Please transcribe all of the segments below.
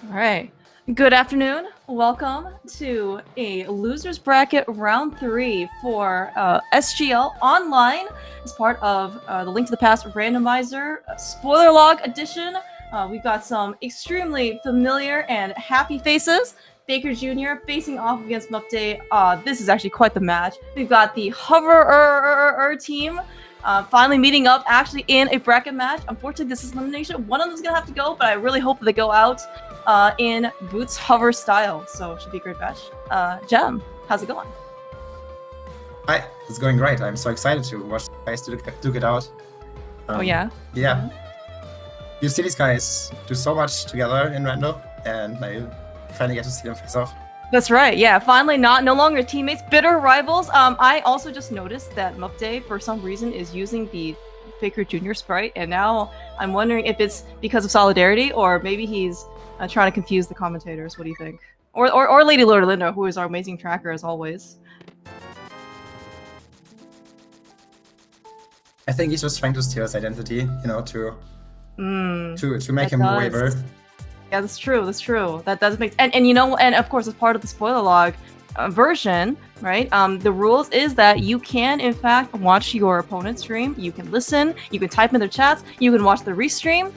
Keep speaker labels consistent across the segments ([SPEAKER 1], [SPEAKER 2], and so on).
[SPEAKER 1] All right. Good afternoon. Welcome to a losers bracket round 3 for SGL online as part of the Link to the Past randomizer spoiler log edition. We've got some extremely familiar and happy faces. Faker Jr. facing off against Muftaay. This is actually quite the match. We've got the Hover team finally meeting up actually in a bracket match. Unfortunately, this is elimination. One of them's gonna have to go, but I really hope that they go out in Boots Hover style. So it should be a great match. Jem, how's it going?
[SPEAKER 2] Hi, it's going great. I'm so excited to watch the guys duke it out.
[SPEAKER 1] Oh yeah?
[SPEAKER 2] Yeah.
[SPEAKER 1] Mm-hmm.
[SPEAKER 2] You see these guys do so much together in rando, and I finally get to see them face off.
[SPEAKER 1] That's right, yeah, finally no longer teammates, bitter rivals. I also just noticed that Muftaay, for some reason, is using the Faker Jr. sprite, and now I'm wondering if it's because of solidarity, or maybe he's trying to confuse the commentators. What do you think? Or Lady Lord Linda, who is our amazing tracker as always.
[SPEAKER 2] I think he's just trying to steal his identity, you know, to make him waver.
[SPEAKER 1] Yeah, that's true. That's true. That does make and you know, and of course, as part of the spoiler log version, right? The rules is that you can in fact watch your opponent's stream. You can listen. You can type in their chats. You can watch the restream.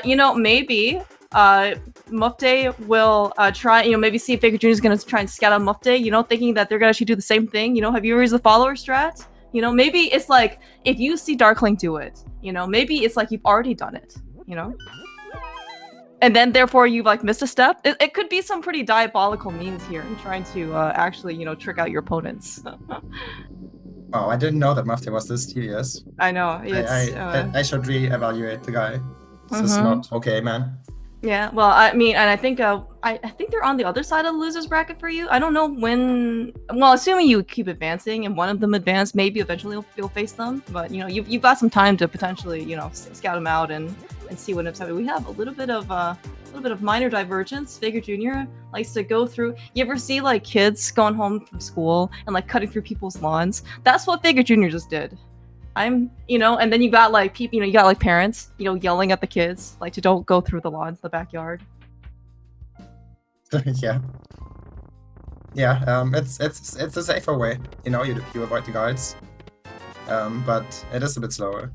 [SPEAKER 1] You know, maybe Muftaay will try. You know, maybe see if Faker Jr. is gonna try and scout out Muftaay. You know, thinking that they're gonna actually do the same thing. You know, have you ever used the follower strat? You know, maybe it's like if you see Darkling do it. You know, maybe it's like you've already done it. You know. And then, therefore, you've like missed a step. It could be some pretty diabolical means here in trying to actually, you know, trick out your opponents.
[SPEAKER 2] Oh, I didn't know that Muftaay was this tedious.
[SPEAKER 1] I know.
[SPEAKER 2] I should re-evaluate the guy. This is not okay, man.
[SPEAKER 1] Yeah. Well, I mean, and I think they're on the other side of the losers bracket for you. I don't know when. Well, assuming you keep advancing and one of them advance, maybe eventually you'll face them. But you know, you've got some time to potentially, you know, scout them out and see what happening. We have a little bit of minor divergence. Faker Jr. likes to go through. You ever see like kids going home from school and like cutting through people's lawns? That's what Faker Jr. just did. You know, and then you got like people, you know, you got like parents, you know, yelling at the kids like to don't go through the lawns in the backyard.
[SPEAKER 2] Yeah. It's a safer way, you know. You avoid the guards, but it is a bit slower.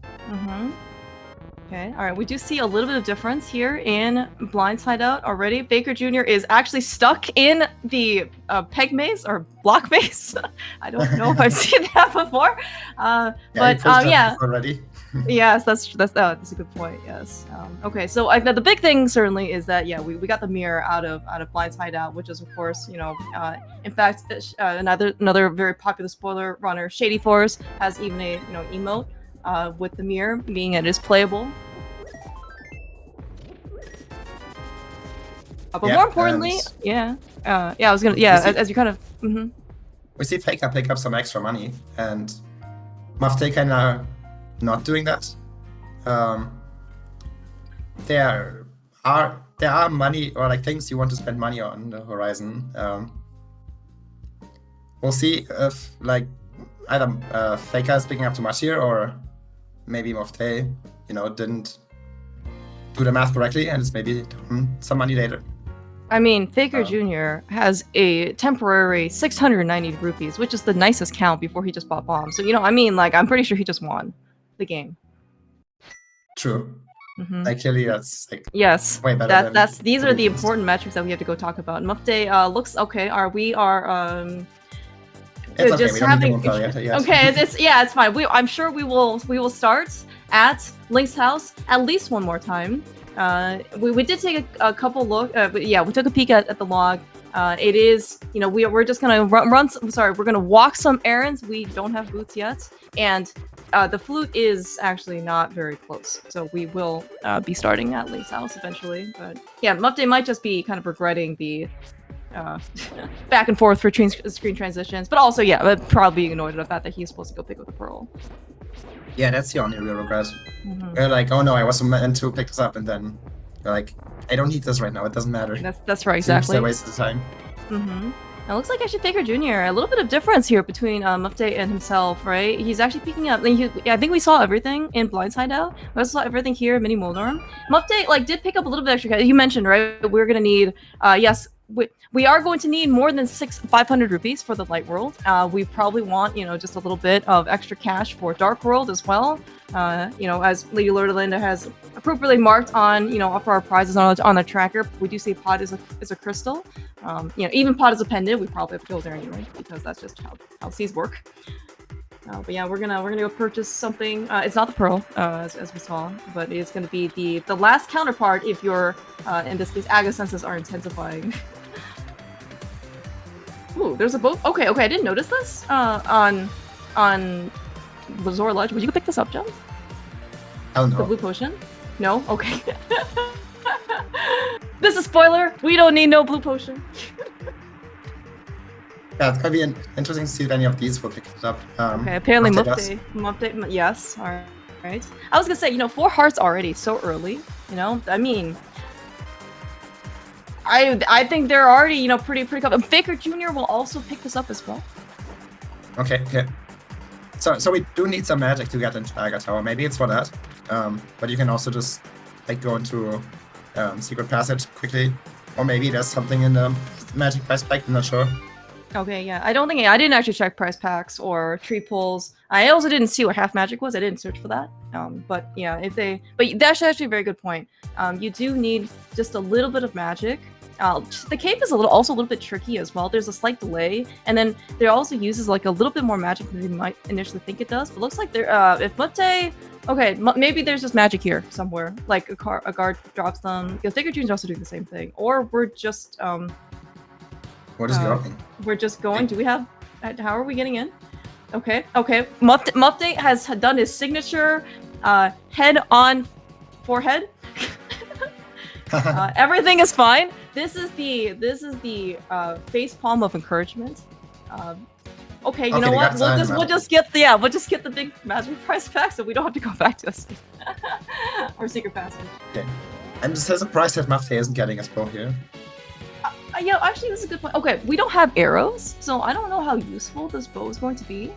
[SPEAKER 1] Okay, all right, we do see a little bit of difference here in Blindside Out already. Faker Jr. is actually stuck in the peg maze or block maze. I don't know if I've seen that before. But yeah.
[SPEAKER 2] Already.
[SPEAKER 1] Yes, that's a good point. Yes. Okay, so the big thing certainly is that yeah, we got the mirror out of Blindside Out, which is of course, you know, in fact another very popular spoiler runner, Shady Force, has even a emote. With the mirror, being it is playable. But more importantly, I was gonna, as you kind of,
[SPEAKER 2] we see Faker pick up some extra money, and Muftaay kind of not doing that. There are money or like things you want to spend money on the horizon. We'll see if like either Faker is picking up too much here, or maybe Muftaay, you know, didn't do the math correctly and it's maybe some money later.
[SPEAKER 1] I mean, Faker Jr. has a temporary 690 rupees, which is the nicest count before he just bought bombs. So, you know, I mean, like, I'm pretty sure he just won the game.
[SPEAKER 2] True. Like, clearly that's like
[SPEAKER 1] way better. These are the
[SPEAKER 2] previous.
[SPEAKER 1] important metrics that we have to go talk about. Muftaay looks okay.
[SPEAKER 2] It's okay,
[SPEAKER 1] just having okay, it's fine. I'm sure we will start at Link's house at least one more time. We did take a couple look. We took a peek at the log. It is, you know, we're just gonna we're gonna walk some errands. We don't have boots yet, and the flute is actually not very close, so we will be starting at Link's house eventually. But yeah, Muftaay might just be kind of regretting the back and forth for screen transitions, but also probably being annoyed at the fact that he's supposed to go pick up the pearl.
[SPEAKER 2] Yeah, that's the only real regret. You're like, oh no, I wasn't meant to pick this up, and then you're like, I don't need this right now. It doesn't matter.
[SPEAKER 1] That's right, exactly.
[SPEAKER 2] It's a waste of time.
[SPEAKER 1] It looks like actually Faker Jr. A little bit of difference here between Muftaay and himself, right? He's actually picking up. I think we saw everything in Blindside out. We also saw everything here in Mini Moldorm. Muftaay like did pick up a little bit extra. You mentioned, right? We're gonna need yes. We are going to need more than 500 rupees for the Light World. We probably want, just a little bit of extra cash for Dark World as well. As Lady Lordalinda has appropriately marked on, for our prizes on the tracker, we do see Pod is a crystal. Even Pod is a pendant. We probably have to go there anyway because that's just how C's work. But yeah, we're gonna go purchase something. It's not the pearl, as we saw, but it's gonna be the last counterpart if your, in this case, Aga senses are intensifying. Ooh, there's a boat. Okay, I didn't notice this. On Lazor Lodge. Would you go pick this up, John?
[SPEAKER 2] Oh no.
[SPEAKER 1] The blue potion? No? Okay. This is spoiler. We don't need no blue potion.
[SPEAKER 2] Yeah, it's gonna be interesting to see if any of these will pick it up.
[SPEAKER 1] Okay, apparently
[SPEAKER 2] Muftaay
[SPEAKER 1] yes. All right. I was gonna say, 4 hearts already so early. I mean, I think they're already, pretty confident. Faker Jr. will also pick this up as well.
[SPEAKER 2] Okay. So we do need some magic to get into Aga Tower. Maybe it's for that. But you can also just go into Secret Passage quickly, or maybe there's something in the magic price pack. I'm not sure.
[SPEAKER 1] Okay, yeah. I didn't actually check price packs or tree pulls. I also didn't see what half magic was. I didn't search for that. But yeah, but that's actually a very good point. You do need just a little bit of magic. The cape is also a little bit tricky as well. There's a slight delay, and then there also uses like a little bit more magic than you might initially think it does. But looks like there, if Muftaay, okay, maybe there's just magic here somewhere, like a guard drops them. Because Faker Jr. is also doing the same thing, or we're just
[SPEAKER 2] What is going?
[SPEAKER 1] We're just going. Do we have? How are we getting in? Okay. Muftaay has done his signature head on forehead. Everything is fine. This is the face palm of encouragement. Okay, you know what? We'll just get the big magic price pack, so we don't have to go back to us or secret passage.
[SPEAKER 2] Okay. I'm just so surprised that Muftaay isn't getting his bow here.
[SPEAKER 1] Actually, this is a good point. Okay, we don't have arrows, so I don't know how useful this bow is going to be.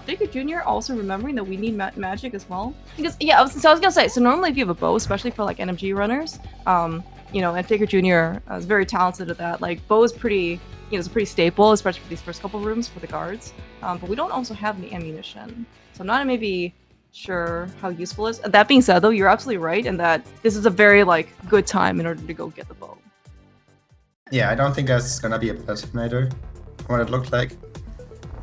[SPEAKER 1] Faker Jr. also remembering that we need magic as well. Because, I was gonna say, so normally if you have a bow, especially for like NMG runners, and Faker Jr. Is very talented at that. Like, bow is pretty, it's pretty staple, especially for these first couple rooms for the guards. But we don't also have the ammunition. So I'm not maybe sure how useful it is. That being said, though, you're absolutely right in that this is a very, good time in order to go get the bow.
[SPEAKER 2] Yeah, I don't think that's gonna be a bad matter, what it looked like.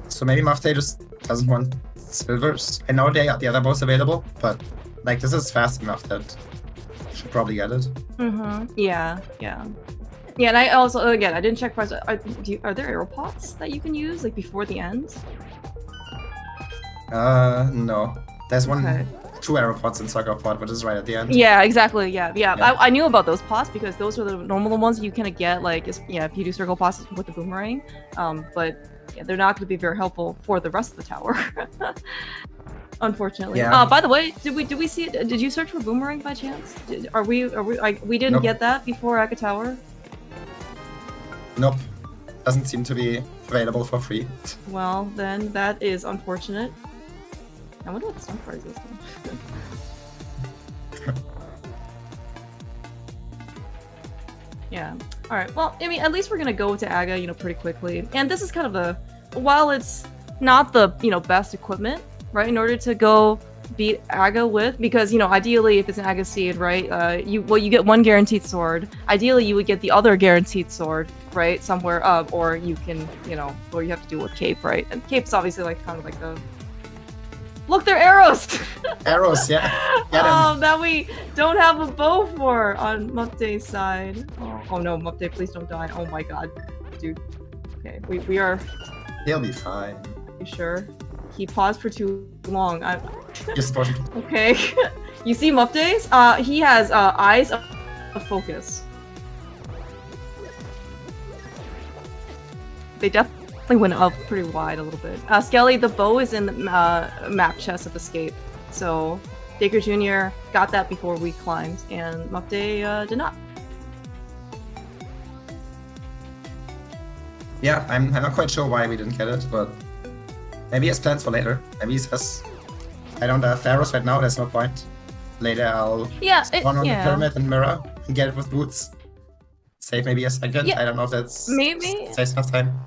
[SPEAKER 2] So maybe Muftaay just doesn't want silvers. I know the other bows available, but this is fast enough that should probably get it.
[SPEAKER 1] Yeah. And I also, again, I didn't check price. Are there arrow pots that you can use before the end?
[SPEAKER 2] No. There's one. 2 arrow pots in Soccer Pot, which is right at the end.
[SPEAKER 1] Yeah, exactly. Yeah. I knew about those pots because those are the normal ones you kind of get. If you do circle pots with the boomerang. But yeah, they're not going to be very helpful for the rest of the tower. Unfortunately.
[SPEAKER 2] Yeah.
[SPEAKER 1] By the way, did we see it? Did you search for boomerang by chance? We didn't get that before Aga Tower?
[SPEAKER 2] Nope. Doesn't seem to be available for free.
[SPEAKER 1] Well, then that is unfortunate. I wonder what the stun prize is then. Yeah. Alright, well, I mean, at least we're gonna go to Aga, pretty quickly. And this is kind of while it's not the, best equipment, right, in order to go beat Aga with, because, ideally, if it's an Aga seed, right, you get 1 guaranteed sword. Ideally, you would get the other guaranteed sword, right, somewhere up, or you can, or you have to do with Cape, right? And Cape's obviously, kind of like the... Look, they're arrows!
[SPEAKER 2] Arrows, yeah.
[SPEAKER 1] That we don't have a bow for on Muftaay's side. Oh no, Muftaay, please don't die. Oh my god. Dude. Okay, we are...
[SPEAKER 2] He'll be fine.
[SPEAKER 1] You sure? He paused for too long.
[SPEAKER 2] Just
[SPEAKER 1] Okay. You see Muftaay's? He has eyes of focus. They definitely went up pretty wide a little bit. Skelly, the bow is in the map chest of escape. So Faker Jr. got that before we climbed, and Muftaay did not.
[SPEAKER 2] Yeah, I'm not quite sure why we didn't get it, but maybe he has plans for later. Maybe he says, I don't have Pharaohs right now, there's no point. Later I'll spawn on the pyramid and mirror and get it with boots. Save maybe a second.
[SPEAKER 1] Yeah,
[SPEAKER 2] I don't know if that's
[SPEAKER 1] maybe
[SPEAKER 2] saves enough time.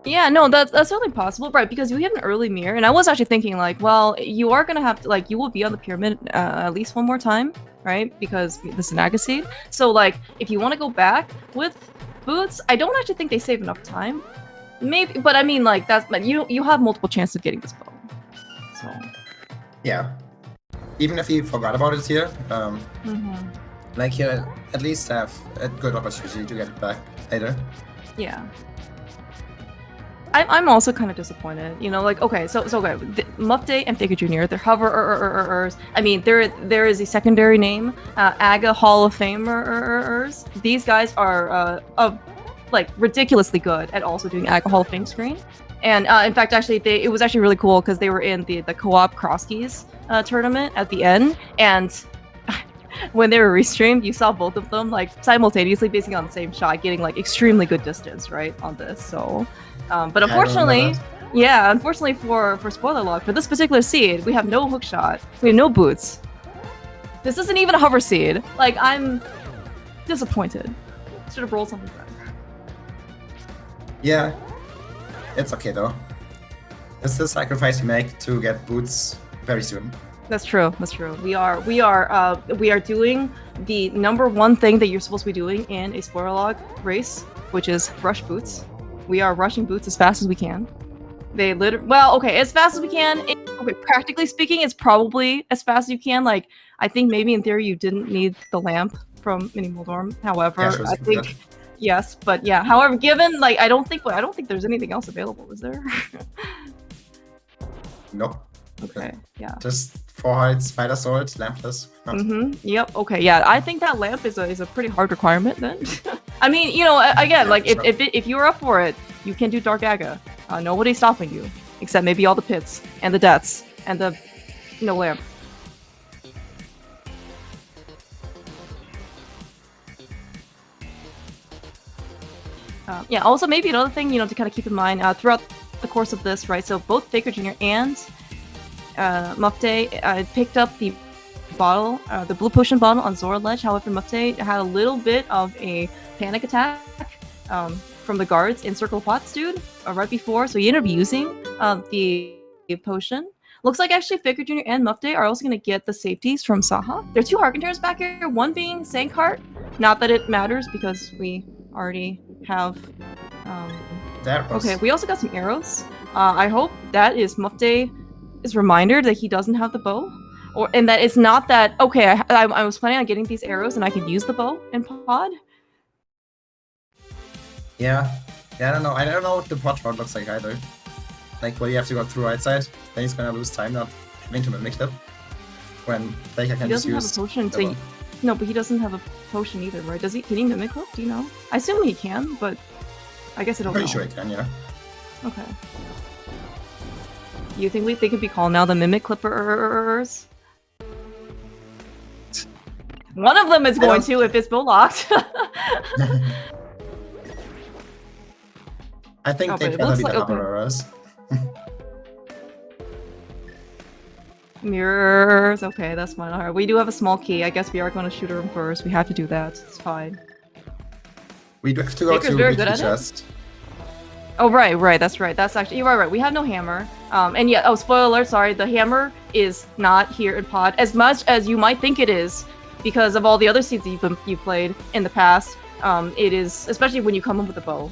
[SPEAKER 1] Yeah, no, that's certainly possible, right? Because you have an early mirror, and I was actually thinking like, well, you are gonna have to like you will be on the pyramid at least one more time, right? Because this is an Agassiz. So like, if you want to go back with boots, I don't actually think they save enough time. Maybe, but I mean like that's but you have multiple chances of getting this bow. So
[SPEAKER 2] yeah, even if you forgot about it here, like you at least have a good opportunity to get it back later.
[SPEAKER 1] Yeah. I'm also kind of disappointed, you know, like, okay, so okay, Muftaay and Faker Jr., they're hover I mean, there is a secondary name, AGA Hall of Famers. These guys are, like, ridiculously good at also doing AGA Hall of Fame screen. And, in fact, actually, it was actually really cool because they were in the co-op Crosskeys tournament at the end, and when they were restreamed, you saw both of them, like, simultaneously basically on the same shot, getting, like, extremely good distance, right, on this, so... but unfortunately, unfortunately for spoiler log, for this particular seed, we have no hook shot. We have no boots. This isn't even a hover seed. Like, I'm disappointed. Should have rolled something better.
[SPEAKER 2] Yeah, it's okay though. It's the sacrifice you make to get boots very soon.
[SPEAKER 1] That's true. That's true. We are doing the #1 thing that you're supposed to be doing in a spoiler log race, which is rush boots. We are rushing boots as fast as we can. They well, okay, as fast as we can. Okay, practically speaking, it's probably as fast as you can. Like, I think maybe in theory you didn't need the lamp from Mini Moldorm. However,
[SPEAKER 2] sure,
[SPEAKER 1] I think yes, but yeah. However, given like I don't think there's anything else available. Is there?
[SPEAKER 2] Nope.
[SPEAKER 1] Okay. Yeah.
[SPEAKER 2] Just 4 hearts, fighter sword, lampless.
[SPEAKER 1] Yep. Okay. Yeah. I think that lamp is a pretty hard requirement then. I mean, you know, again, like if you're up for it, you can do Dark Aga. Nobody's stopping you, except maybe all the pits and the deaths and the no lamp. Yeah. Also, maybe another thing, you know, to kind of keep in mind throughout the course of this, right? So both Faker Jr. and Muftaay picked up the bottle, the blue potion bottle on Zora Ledge. However, Muftaay had a little bit of a panic attack from the guards in Circle of Pots, dude, right before. So he ended up using the potion. Looks like actually Faker Jr. and Muftaay are also going to get the safeties from Saha. There are 2 Harkenters back here, one being Sankheart. Not that it matters because we already have... Okay, we also got some arrows. I hope that is Muftaay's reminder that he doesn't have the bow. And that it's not that, okay, I was planning on getting these arrows and I could use the bow in pod.
[SPEAKER 2] Yeah, I don't know. I don't know what the pod route looks like either. Like, will you have to go through right side? Then he's gonna lose time not having to mimic it. When Faker can just use... He doesn't have a potion, so
[SPEAKER 1] no, but he doesn't have a potion either, right? Does he? Can he mimic hook? Do you know? I assume he can, but I guess I don't know.
[SPEAKER 2] Pretty sure he can, yeah.
[SPEAKER 1] Okay. You think they could be called now the Mimic Clippers? One of them is going to if it's bow locked.
[SPEAKER 2] I think they better be the hoverers.
[SPEAKER 1] Mirrors. Okay, that's fine. Alright, we do have a small key. I guess we are going to shoot her first. We have to do that. It's fine.
[SPEAKER 2] We do have to go to the chest.
[SPEAKER 1] Oh, right. That's right. That's actually... You're right. We have no hammer. And yeah, oh, spoiler alert, sorry. The hammer is not here in pod. As much as you might think it is, because of all the other seeds that you've played in the past, it is, especially when you come in with a bow,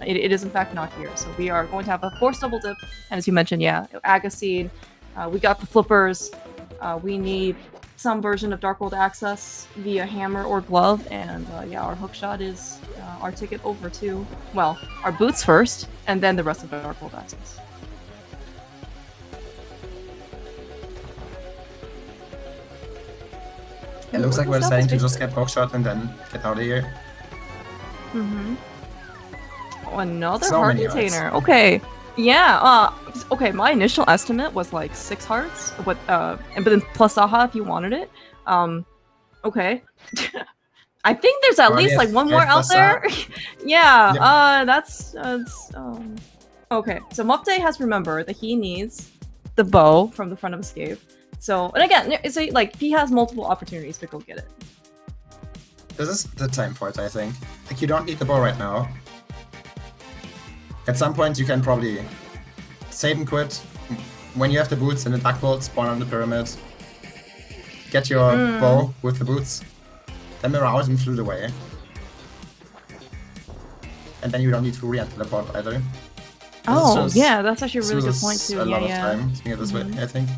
[SPEAKER 1] it is in fact not here. So we are going to have a forced double dip, and as you mentioned, yeah, Agassiz, we got the flippers, we need some version of Dark World access via hammer or glove, and yeah, our hookshot is our ticket over to, well, our boots first, and then the rest of the Dark World access.
[SPEAKER 2] It looks like we're deciding to just get hookshot and then get out of here.
[SPEAKER 1] Oh, another heart container. Okay. Yeah, okay, my initial estimate was like 6 hearts, but then plus Saha if you wanted it. Okay. I think there's at
[SPEAKER 2] Oh,
[SPEAKER 1] least
[SPEAKER 2] yes,
[SPEAKER 1] like one more
[SPEAKER 2] yes,
[SPEAKER 1] out
[SPEAKER 2] that's
[SPEAKER 1] there. Yeah.
[SPEAKER 2] Yep.
[SPEAKER 1] That's okay. So Muftaay has remembered that he needs the bow from the front of his cave. So, and again, it's like he has multiple opportunities to go get it.
[SPEAKER 2] This is the time for it, I think. Like, you don't need the bow right now. At some point, you can probably save and quit. When you have the boots and the duck bolt, spawn on the pyramid. Get your bow with the boots. Then mirror out and float away. And then you don't need to re-teleport either.
[SPEAKER 1] Oh, yeah, that's actually a really good point too.
[SPEAKER 2] A lot of time doing it this way, I think.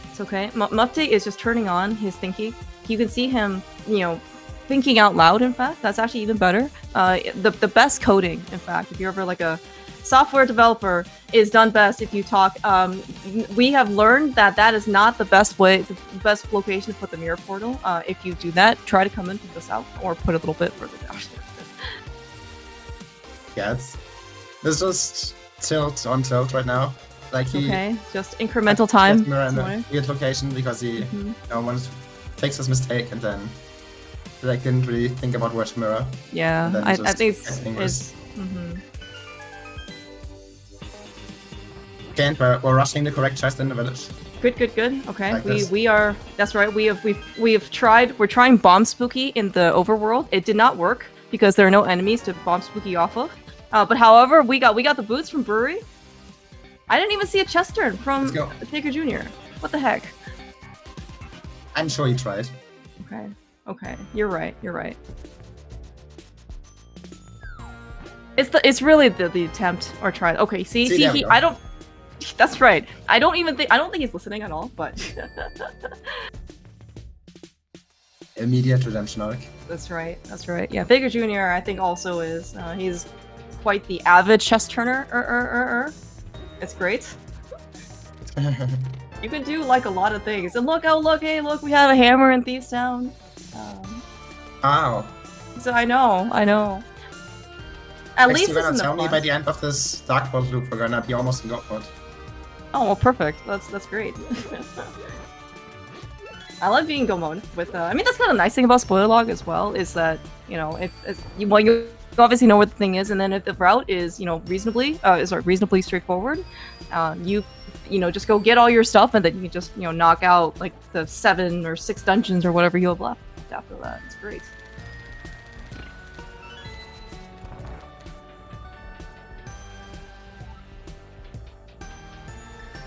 [SPEAKER 1] It's okay. Muftaay is just turning on his thinking. You can see him, you know, thinking out loud, in fact. That's actually even better. The best coding, in fact, if you're ever like a software developer, is done best if you talk. We have learned that that is not the best way, the best location to put the mirror portal. If you do that, try to come in from the south or put a little bit further down.
[SPEAKER 2] Yeah, it's just tilt on tilt right now. Like he
[SPEAKER 1] just incremental time.
[SPEAKER 2] Mirror in a weird location because he wanted to fix his mistake and then like didn't really think about where to mirror.
[SPEAKER 1] Yeah, I think it's
[SPEAKER 2] Okay, and we're rushing the correct chest in the village.
[SPEAKER 1] Good. Okay,
[SPEAKER 2] Like
[SPEAKER 1] we are. That's right. We've tried. We're trying bomb spooky in the overworld. It did not work because there are no enemies to bomb spooky off of. But however, we got the boots from Brewery. I didn't even see a chest turn from Faker Jr. What the heck?
[SPEAKER 2] I'm sure he tried.
[SPEAKER 1] Okay. You're right. It's really the attempt or try. Okay, see I don't. That's right. I don't think he's listening at all. But
[SPEAKER 2] immediate redemption arc.
[SPEAKER 1] That's right. Yeah, Faker Jr. I think also is he's quite the avid chest turner. It's great. You can do like a lot of things. And look, hey, look, we have a hammer in Thieves Town.
[SPEAKER 2] Wow.
[SPEAKER 1] So I know. At least
[SPEAKER 2] you're gonna tell me by the end of this Dark World loop we're gonna be almost in God mode.
[SPEAKER 1] Oh well, perfect. That's great. I love being go mode with. I mean, that's kind of nice thing about spoiler log as well is that you know if you obviously know what the thing is, and then if the route is reasonably straightforward, you just go get all your stuff, and then you can just knock out like the 7 or 6 dungeons or whatever you have left after that. It's great.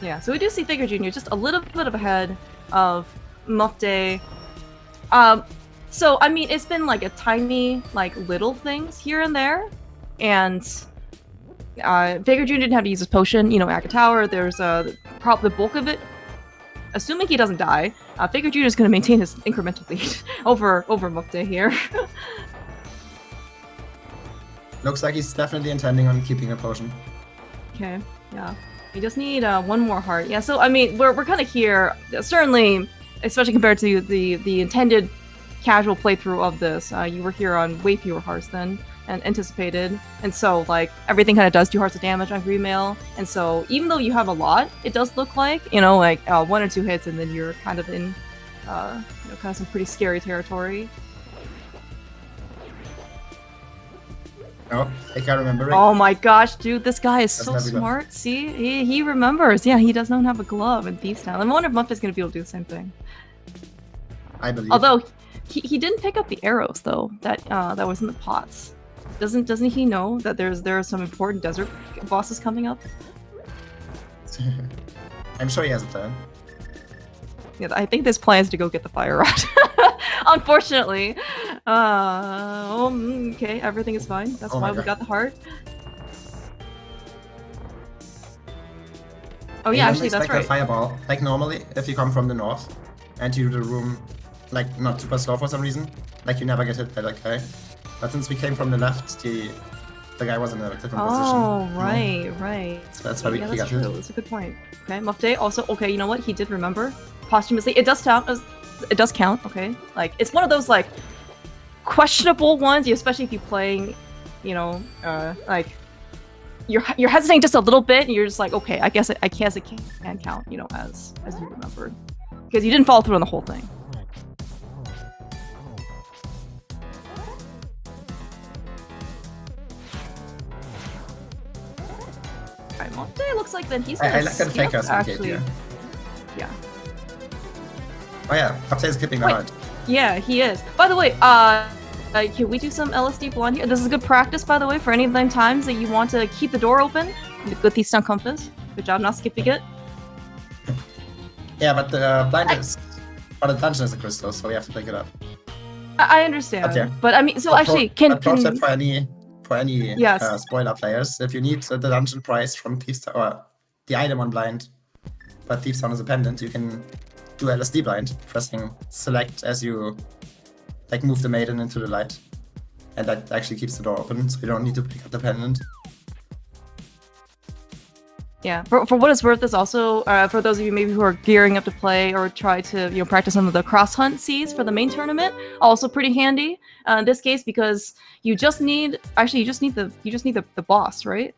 [SPEAKER 1] Yeah, so we do see Faker Jr. just a little bit ahead of Muftaay. So I mean, it's been like a tiny, like little things here and there, and Faker Jr. didn't have to use his potion. Akka Tower. There's probably the bulk of it. Assuming he doesn't die, Faker Jr. is going to maintain his incremental lead over Muftaay here.
[SPEAKER 2] Looks like he's definitely intending on keeping a potion.
[SPEAKER 1] Okay, yeah. We just need one more heart. Yeah, so I mean, we're kind of here, certainly, especially compared to the intended casual playthrough of this. You were here on way fewer hearts than anticipated, and so like everything kind of does 2 hearts of damage on green mail. And so even though you have a lot, it does look like 1 or 2 hits, and then you're kind of in kind of some pretty scary territory.
[SPEAKER 2] Oh, I can't remember it.
[SPEAKER 1] Oh my gosh, dude, this guy is so smart. See, he remembers. Yeah, he does not have a glove in Thieves Town. I wonder if Muftaay's gonna be able to do the same thing.
[SPEAKER 2] I believe.
[SPEAKER 1] Although he didn't pick up the arrows though. That was in the pots. Doesn't he know that there are some important desert bosses coming up?
[SPEAKER 2] I'm sure he has a plan.
[SPEAKER 1] Yeah, I think this plan is to go get the fire rod. Unfortunately. Okay, everything is fine. That's why we got the heart. Oh yeah, actually that's right.
[SPEAKER 2] A fireball. Like normally, if you come from the north and you do the room like not super slow for some reason, like you never get hit by that guy. But since we came from the left, the guy was in a different position.
[SPEAKER 1] Oh, right.
[SPEAKER 2] So that's why we got hit.
[SPEAKER 1] That's a good point. Okay, Muftaay also, okay, you know what? He did remember posthumously. It does count. It does count, okay? Like, it's one of those, like, questionable ones, especially if you're playing, like, you're hesitating just a little bit, and you're just like, okay, I guess it can count, as you remembered. Because you didn't follow through on the whole thing. Alright, Muftaay looks like then he's
[SPEAKER 2] I
[SPEAKER 1] gonna
[SPEAKER 2] like that
[SPEAKER 1] skip,
[SPEAKER 2] Faker's
[SPEAKER 1] actually.
[SPEAKER 2] here.
[SPEAKER 1] Yeah.
[SPEAKER 2] Oh yeah, Muftaay is skipping the
[SPEAKER 1] Wait.
[SPEAKER 2] hunt.
[SPEAKER 1] Yeah, he is. By the way, can we do some LSD blind here? This is good practice, by the way, for any of them times that you want to keep the door open. Good these stun compass. Good job not skipping it.
[SPEAKER 2] Yeah, but the blind is... But the dungeon is a crystal, so we have to pick it up.
[SPEAKER 1] I understand.
[SPEAKER 2] Okay.
[SPEAKER 1] But I mean, so actually, can...
[SPEAKER 2] pro tip for any
[SPEAKER 1] Yes.
[SPEAKER 2] spoiler players, if you need the dungeon prize from Thief's Town, or the item on blind, but Thief's Town is a pendant, you can do LSD blind, pressing select as you like move the maiden into the light. And that actually keeps the door open, so you don't need to pick up the pendant.
[SPEAKER 1] Yeah, for what it's worth, is also for those of you maybe who are gearing up to play or try to practice some of the cross hunt seeds for the main tournament. Also pretty handy in this case, because you just need the boss, right?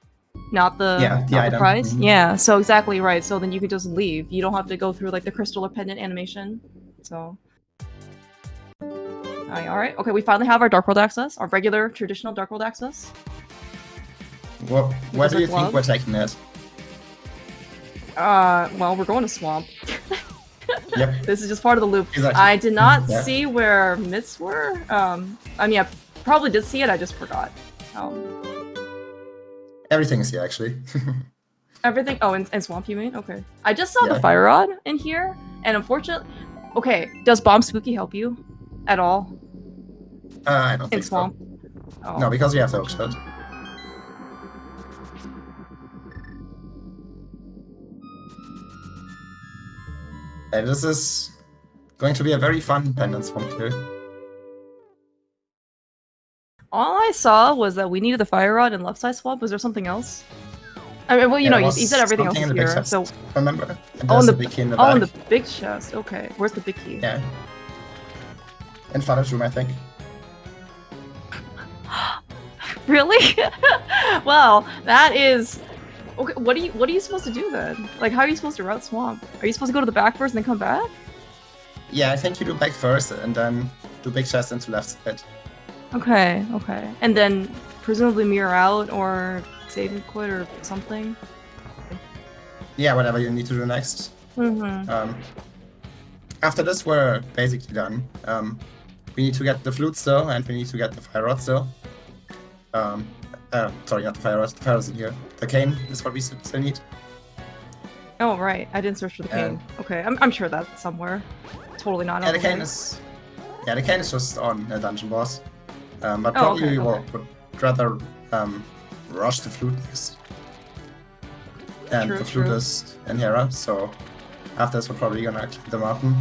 [SPEAKER 1] Not the
[SPEAKER 2] item.
[SPEAKER 1] prize.
[SPEAKER 2] Mm-hmm.
[SPEAKER 1] Yeah, so exactly right. So then you could just leave. You don't have to go through like the crystal or pendant animation. So. All right. Okay, we finally have our Dark World access, our regular traditional Dark World access.
[SPEAKER 2] Well, where do you think we're taking it?
[SPEAKER 1] Well, we're going to Swamp.
[SPEAKER 2] Yep.
[SPEAKER 1] This is just part of the loop.
[SPEAKER 2] Exactly.
[SPEAKER 1] I did not see where myths were. I mean, I probably did see it, I just forgot.
[SPEAKER 2] Everything is here, actually.
[SPEAKER 1] Everything? Oh, and Swamp, you mean? Okay. I just saw the Fire Rod in here, and unfortunately... Okay, does Bomb Spooky help you at all?
[SPEAKER 2] I don't think
[SPEAKER 1] Swamp?
[SPEAKER 2] so.
[SPEAKER 1] Oh.
[SPEAKER 2] No, because we have the hookshot. And this is going to be a very fun pendant swamp here.
[SPEAKER 1] All I saw was that we needed the Fire Rod and left side swap. Was there something else? I mean, well, you said everything else is here, so...
[SPEAKER 2] Remember?
[SPEAKER 1] Oh, in the
[SPEAKER 2] big key in the back.
[SPEAKER 1] in the big chest. Okay, where's the big key?
[SPEAKER 2] Yeah. In Father's room, I think.
[SPEAKER 1] Really? Well, that is... Okay, what are you supposed to do then? Like, how are you supposed to route Swamp? Are you supposed to go to the back first and then come back?
[SPEAKER 2] Yeah, I think you do back first and then do big chest into left side.
[SPEAKER 1] Okay. And then presumably mirror out or save and quit or something?
[SPEAKER 2] Yeah, whatever you need to do next.
[SPEAKER 1] Mm-hmm.
[SPEAKER 2] After this, we're basically done. We need to get the flute still, and we need to get the fire rod still. Sorry, not the fire rod. The fire rod's in here. The cane is what we still need.
[SPEAKER 1] Oh, right. I didn't search for the cane. Okay, I'm sure that's somewhere. Totally not.
[SPEAKER 2] Yeah, the cane is... Yeah, the cane is just on a dungeon boss. But probably we would rather rush the flute next. And the flute is in here, so after this we're probably gonna clean the mountain.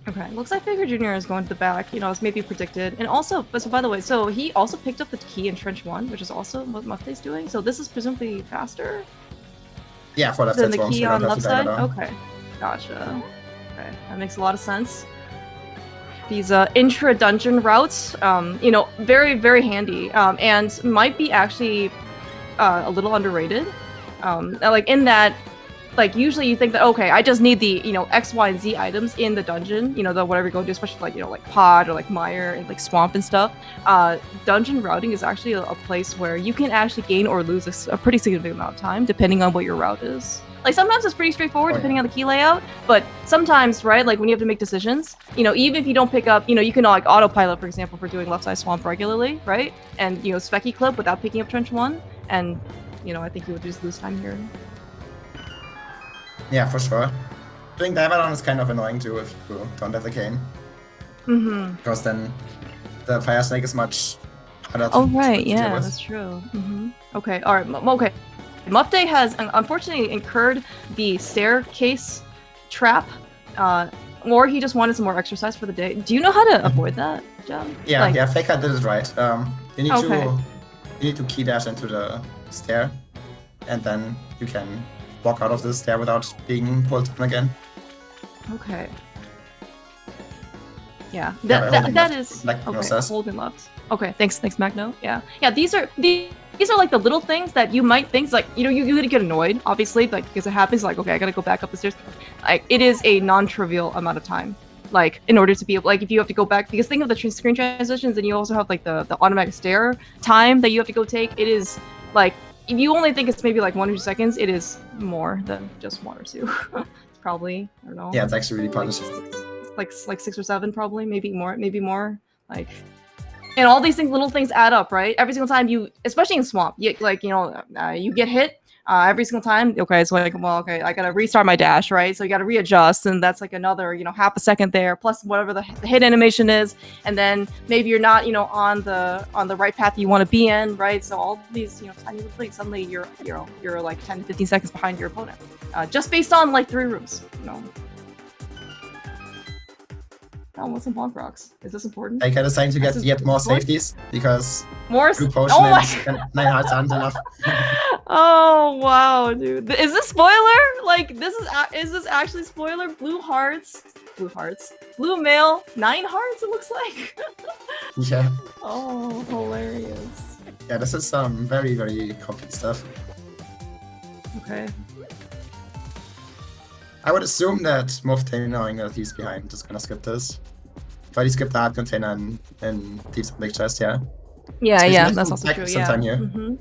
[SPEAKER 1] Okay, looks like Faker Jr. is going to the back, as maybe predicted. And also, so by the way, so he also picked up the key in Trench 1, which is also what Muftaay's doing. So this is presumably faster?
[SPEAKER 2] Yeah, for left side
[SPEAKER 1] than the key
[SPEAKER 2] so
[SPEAKER 1] on left side? Okay, gotcha. Okay, that makes a lot of sense. These intra-dungeon routes, very, very handy, and might be actually a little underrated. Like in that, like usually you think that okay, I just need the X, Y, and Z items in the dungeon, the whatever you go do, especially like like pod or like mire and like swamp and stuff. Dungeon routing is actually a place where you can actually gain or lose a pretty significant amount of time depending on what your route is. Like sometimes it's pretty straightforward depending on the key layout, but sometimes, right, like when you have to make decisions, even if you don't pick up, you can like autopilot, for example, for doing left side swamp regularly, right? And specky clip without picking up Trench 1, and I think you would just lose time here.
[SPEAKER 2] Yeah, for sure. Doing Diamond is kind of annoying too if you don't have the cane.
[SPEAKER 1] Mm-hmm.
[SPEAKER 2] Because then the fire snake is much harder to
[SPEAKER 1] yeah, that's true. Mm-hmm. Okay, alright, okay. Muftaay has unfortunately incurred the staircase trap, or he just wanted some more exercise for the day. Do you know how to avoid that, John?
[SPEAKER 2] Yeah, Faker did it right. You need to key dash into the stair, and then you can walk out of the stair without being pulled in again.
[SPEAKER 1] Okay. Yeah, that is
[SPEAKER 2] like
[SPEAKER 1] okay. Holding left. Okay, thanks, Magno. Yeah. These are like the little things that you might think like you get annoyed, obviously, like because it happens. Like okay, I gotta go back up the stairs. Like it is a non-trivial amount of time like in order to be able, like if you have to go back, because think of the screen transitions, and you also have like the automatic stare time that you have to go take. It is like, if you only think it's maybe like 1 or 2 seconds, it is more than just 1 or 2. It's probably, I don't know.
[SPEAKER 2] Yeah, it's actually really punishing.
[SPEAKER 1] Like 6 or 7 probably, maybe more. Like, and all these things, little things add up, right? Every single time you, especially in Swamp, you, like, you know, you get hit every single time. Okay, it's like, well, okay, I gotta restart my dash, right? So you gotta readjust, and that's like another, you know, half a second there, plus whatever the hit animation is, and then maybe you're not, you know, on the right path you want to be in, right? So all these, you know, tiny little things, suddenly you're like 10 to 15 seconds behind your opponent, just based on like 3 rooms, you know. Oh, what's some bonk rocks? Is this important?
[SPEAKER 2] I kind of trying to get yet more safeties because
[SPEAKER 1] more
[SPEAKER 2] blue potion and 9 hearts aren't enough.
[SPEAKER 1] Oh wow, dude! Is this spoiler? Like, is this actually spoiler? Blue hearts, blue mail, 9 hearts. It looks like.
[SPEAKER 2] Yeah.
[SPEAKER 1] Oh, hilarious.
[SPEAKER 2] Yeah, this is very, very comfy stuff.
[SPEAKER 1] Okay.
[SPEAKER 2] I would assume that Muftaay, knowing that he's behind, is gonna skip this. But he skipped the hard container and Deep's big chest, yeah.
[SPEAKER 1] Yeah,
[SPEAKER 2] so
[SPEAKER 1] yeah, that's also true.
[SPEAKER 2] Sometime here.
[SPEAKER 1] Mm-hmm.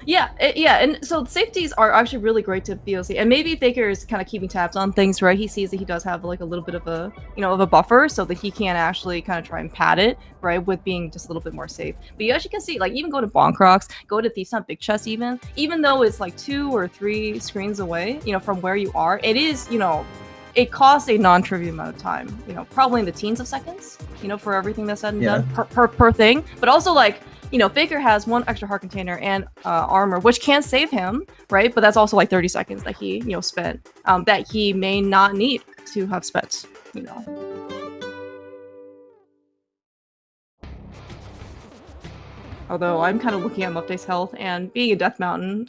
[SPEAKER 1] Yeah, yeah, and so safeties are actually really great to BOC, and maybe Faker is kind of keeping tabs on things, right? He sees that he does have like a little bit of a, you know, of a buffer, so that he can actually kind of try and pad it, right, with being just a little bit more safe. But you actually can see, like, even go to Bonk Rocks, go to Thief's Big Chest, even though it's like 2 or 3 screens away, you know, from where you are, it is, you know, it costs a non-trivial amount of time, you know, probably in the teens of seconds, you know, for everything that's said and done per thing, but also like, you know, Faker has 1 extra heart container and armor, which can save him, right? But that's also like 30 seconds that he, you know, spent, that he may not need to have spent, you know. Although I'm kind of looking at Muftaay's health, and being a Death Mountain,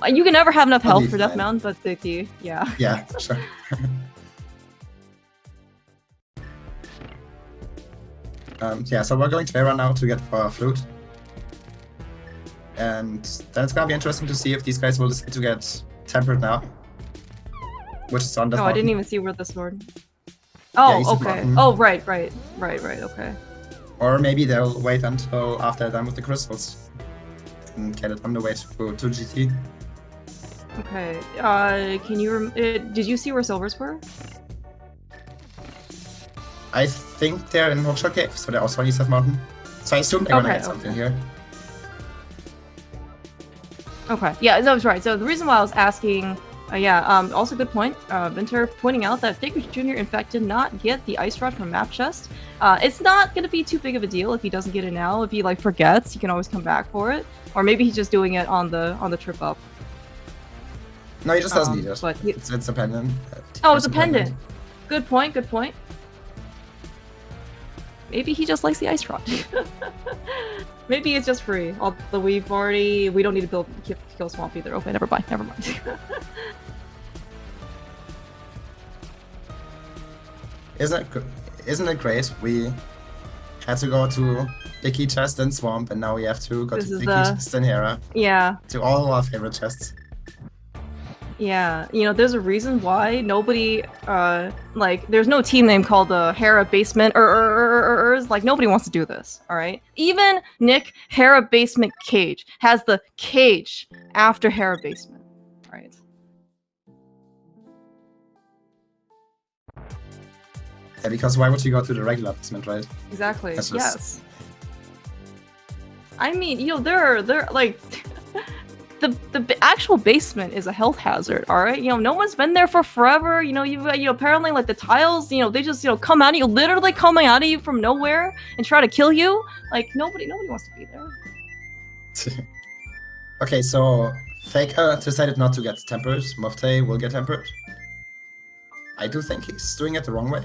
[SPEAKER 1] you can never have enough health for Death Mountain, but the yeah.
[SPEAKER 2] Yeah, for sure. Yeah, so we're going to Era now to get our flute. And then it's gonna be interesting to see if these guys will decide to get tempered now. Which is on the
[SPEAKER 1] I didn't even see where the sword. Oh, yeah, okay. Oh, right, okay.
[SPEAKER 2] Or maybe they'll wait until after they're done with the crystals and get it on the way to GT.
[SPEAKER 1] Okay, can you did you see where silvers were?
[SPEAKER 2] I think they're in Hookshot Cave, so they're also on East Mountain. So I assume they're gonna get something here.
[SPEAKER 1] Okay, yeah, that was right. So the reason why I was asking, also good point. Vinter pointing out that Faker Jr. in fact did not get the ice rod from Map Chest. It's not gonna be too big of a deal if he doesn't get it now. If he like forgets, he can always come back for it, or maybe he's just doing it on the trip up.
[SPEAKER 2] No, he just doesn't need it.
[SPEAKER 1] But
[SPEAKER 2] it's a pendant.
[SPEAKER 1] Oh, it's a pendant. Good point. Good point. Maybe he just likes the ice rod. Maybe it's just free. Although we don't need to kill Swamp either. Okay, never mind.
[SPEAKER 2] Isn't it great? We had to go to Dicky Chest and Swamp, and now we have to go to Dicky Chest and Hera.
[SPEAKER 1] Yeah.
[SPEAKER 2] To all our favorite chests.
[SPEAKER 1] Yeah, you know, there's a reason why nobody, like, there's no team name called the Hera Basement, like, nobody wants to do this, alright? Even Nick Hera Basement Cage has the cage after Hera Basement, right?
[SPEAKER 2] Yeah, because why would you go to the regular basement, right?
[SPEAKER 1] Exactly, yes. I mean, you know, they're like... The actual basement is a health hazard, all right? You know, no one's been there for forever. You know, apparently like the tiles, you know, they just, you know, come out of you, literally coming out of you from nowhere and try to kill you. Like nobody wants to be there.
[SPEAKER 2] Okay, so Faker decided not to get tempered. Muftaay will get tempered. I do think he's doing it the wrong way.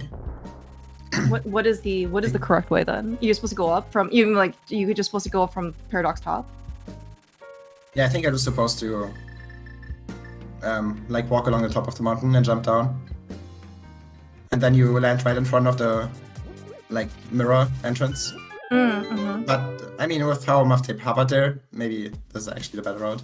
[SPEAKER 1] What is the correct way then? You're supposed to go up from you're just supposed to go up from Paradox Top.
[SPEAKER 2] Yeah, I think I was supposed to, like, walk along the top of the mountain and jump down. And then you land right in front of the, like, mirror entrance. But, I mean, with how Muftaay hovered there, maybe this is actually the better route.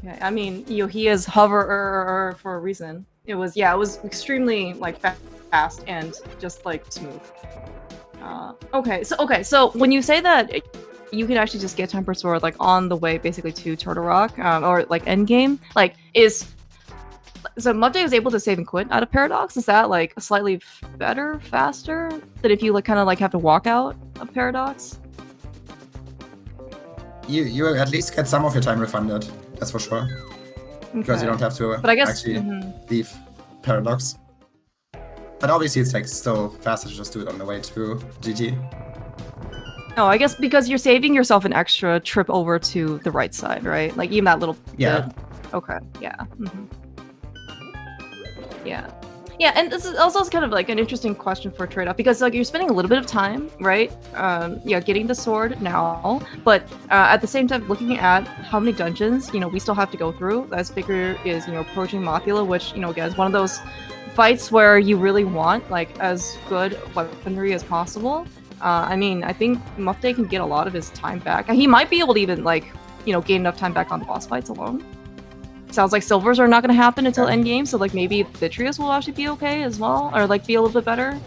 [SPEAKER 1] Yeah, I mean, you know, he is hover for a reason. It was extremely, like, fast fast and just like smooth. Okay, so when you say that you can actually just get Tempered Sword like on the way basically to Turtle Rock, or like end game, like so Muftaay was able to save and quit out of Paradox. Is that like slightly better, faster than if you like kind of like have to walk out of Paradox?
[SPEAKER 2] You at least get some of your time refunded. That's for sure. Because you don't have to
[SPEAKER 1] but I guess,
[SPEAKER 2] actually leave Paradox. But obviously it's like still faster to just do it on the way to GG.
[SPEAKER 1] No, I guess because you're saving yourself an extra trip over to the right side, right? Like even that little bit. Okay, yeah. Yeah. Yeah, and this is also kind of like an interesting question for trade-off because like you're spending a little bit of time, right? Yeah, getting the sword now, but at the same time looking at how many dungeons, we still have to go through. As Faker is, approaching Mothula, which, again, is one of those fights where you really want like as good weaponry as possible. I mean, I think Muftaay can get a lot of his time back. He might be able to even like, gain enough time back on the boss fights alone. Sounds like silvers are not going to happen until endgame, so like maybe Vitreous will actually be okay as well, or like be a little bit better.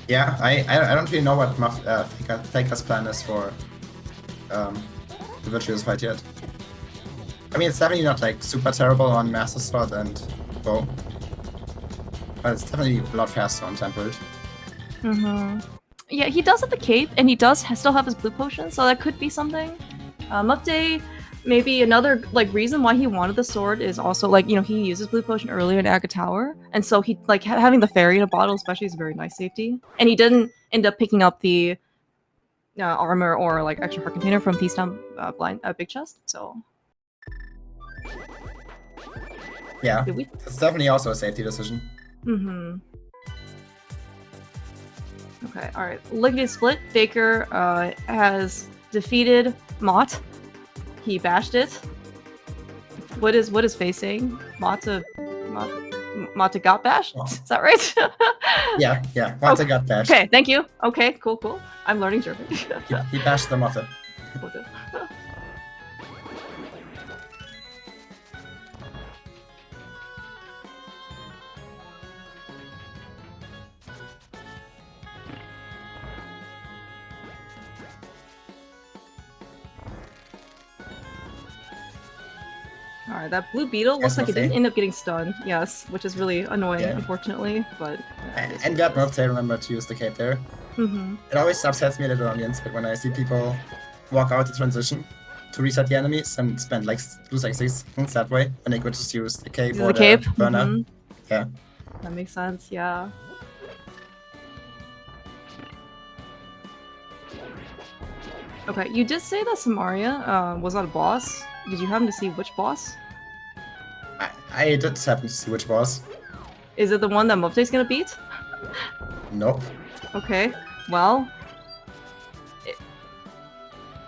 [SPEAKER 2] Yeah, I don't really know what Faker's plan is for the Vitreous fight yet. I mean, it's definitely not like super terrible on Master Sword and Bow, but it's definitely a lot faster on Tempered.
[SPEAKER 1] Yeah, he does have the cape, and he does still have his blue potion, so that could be something. Muftaay, maybe another like reason why he wanted the sword is also like he uses blue potion earlier in Aga Tower, and so he like having the fairy in a bottle especially is very nice safety. And he didn't end up picking up the armor or like extra heart container from Peacetown Big Chest. So
[SPEAKER 2] yeah, it's definitely also a safety decision.
[SPEAKER 1] Okay, all right. Lickety Split. Faker has defeated Mott. He bashed it. What is Faye saying? Mata got bashed? Oh. Is that right?
[SPEAKER 2] yeah. Mata got bashed.
[SPEAKER 1] Okay, thank you. Okay, cool. I'm learning German.
[SPEAKER 2] he bashed the Mata.
[SPEAKER 1] Alright, that blue beetle looks like it didn't end up getting stunned. Yes, which is really annoying, unfortunately. But
[SPEAKER 2] and that Muftaay remembered to use the cape there. It always upsets me a little on the inside when I see people walk out the transition to reset the enemies and lose like 6 seconds that way, and they could just use the cape or the burner. Yeah.
[SPEAKER 1] That makes sense, yeah. Okay, you did say that Samaria was not a boss. Did you happen to see which boss?
[SPEAKER 2] I did happen to see which boss.
[SPEAKER 1] Is it the one that Muftaay's gonna beat?
[SPEAKER 2] Nope.
[SPEAKER 1] Okay, well...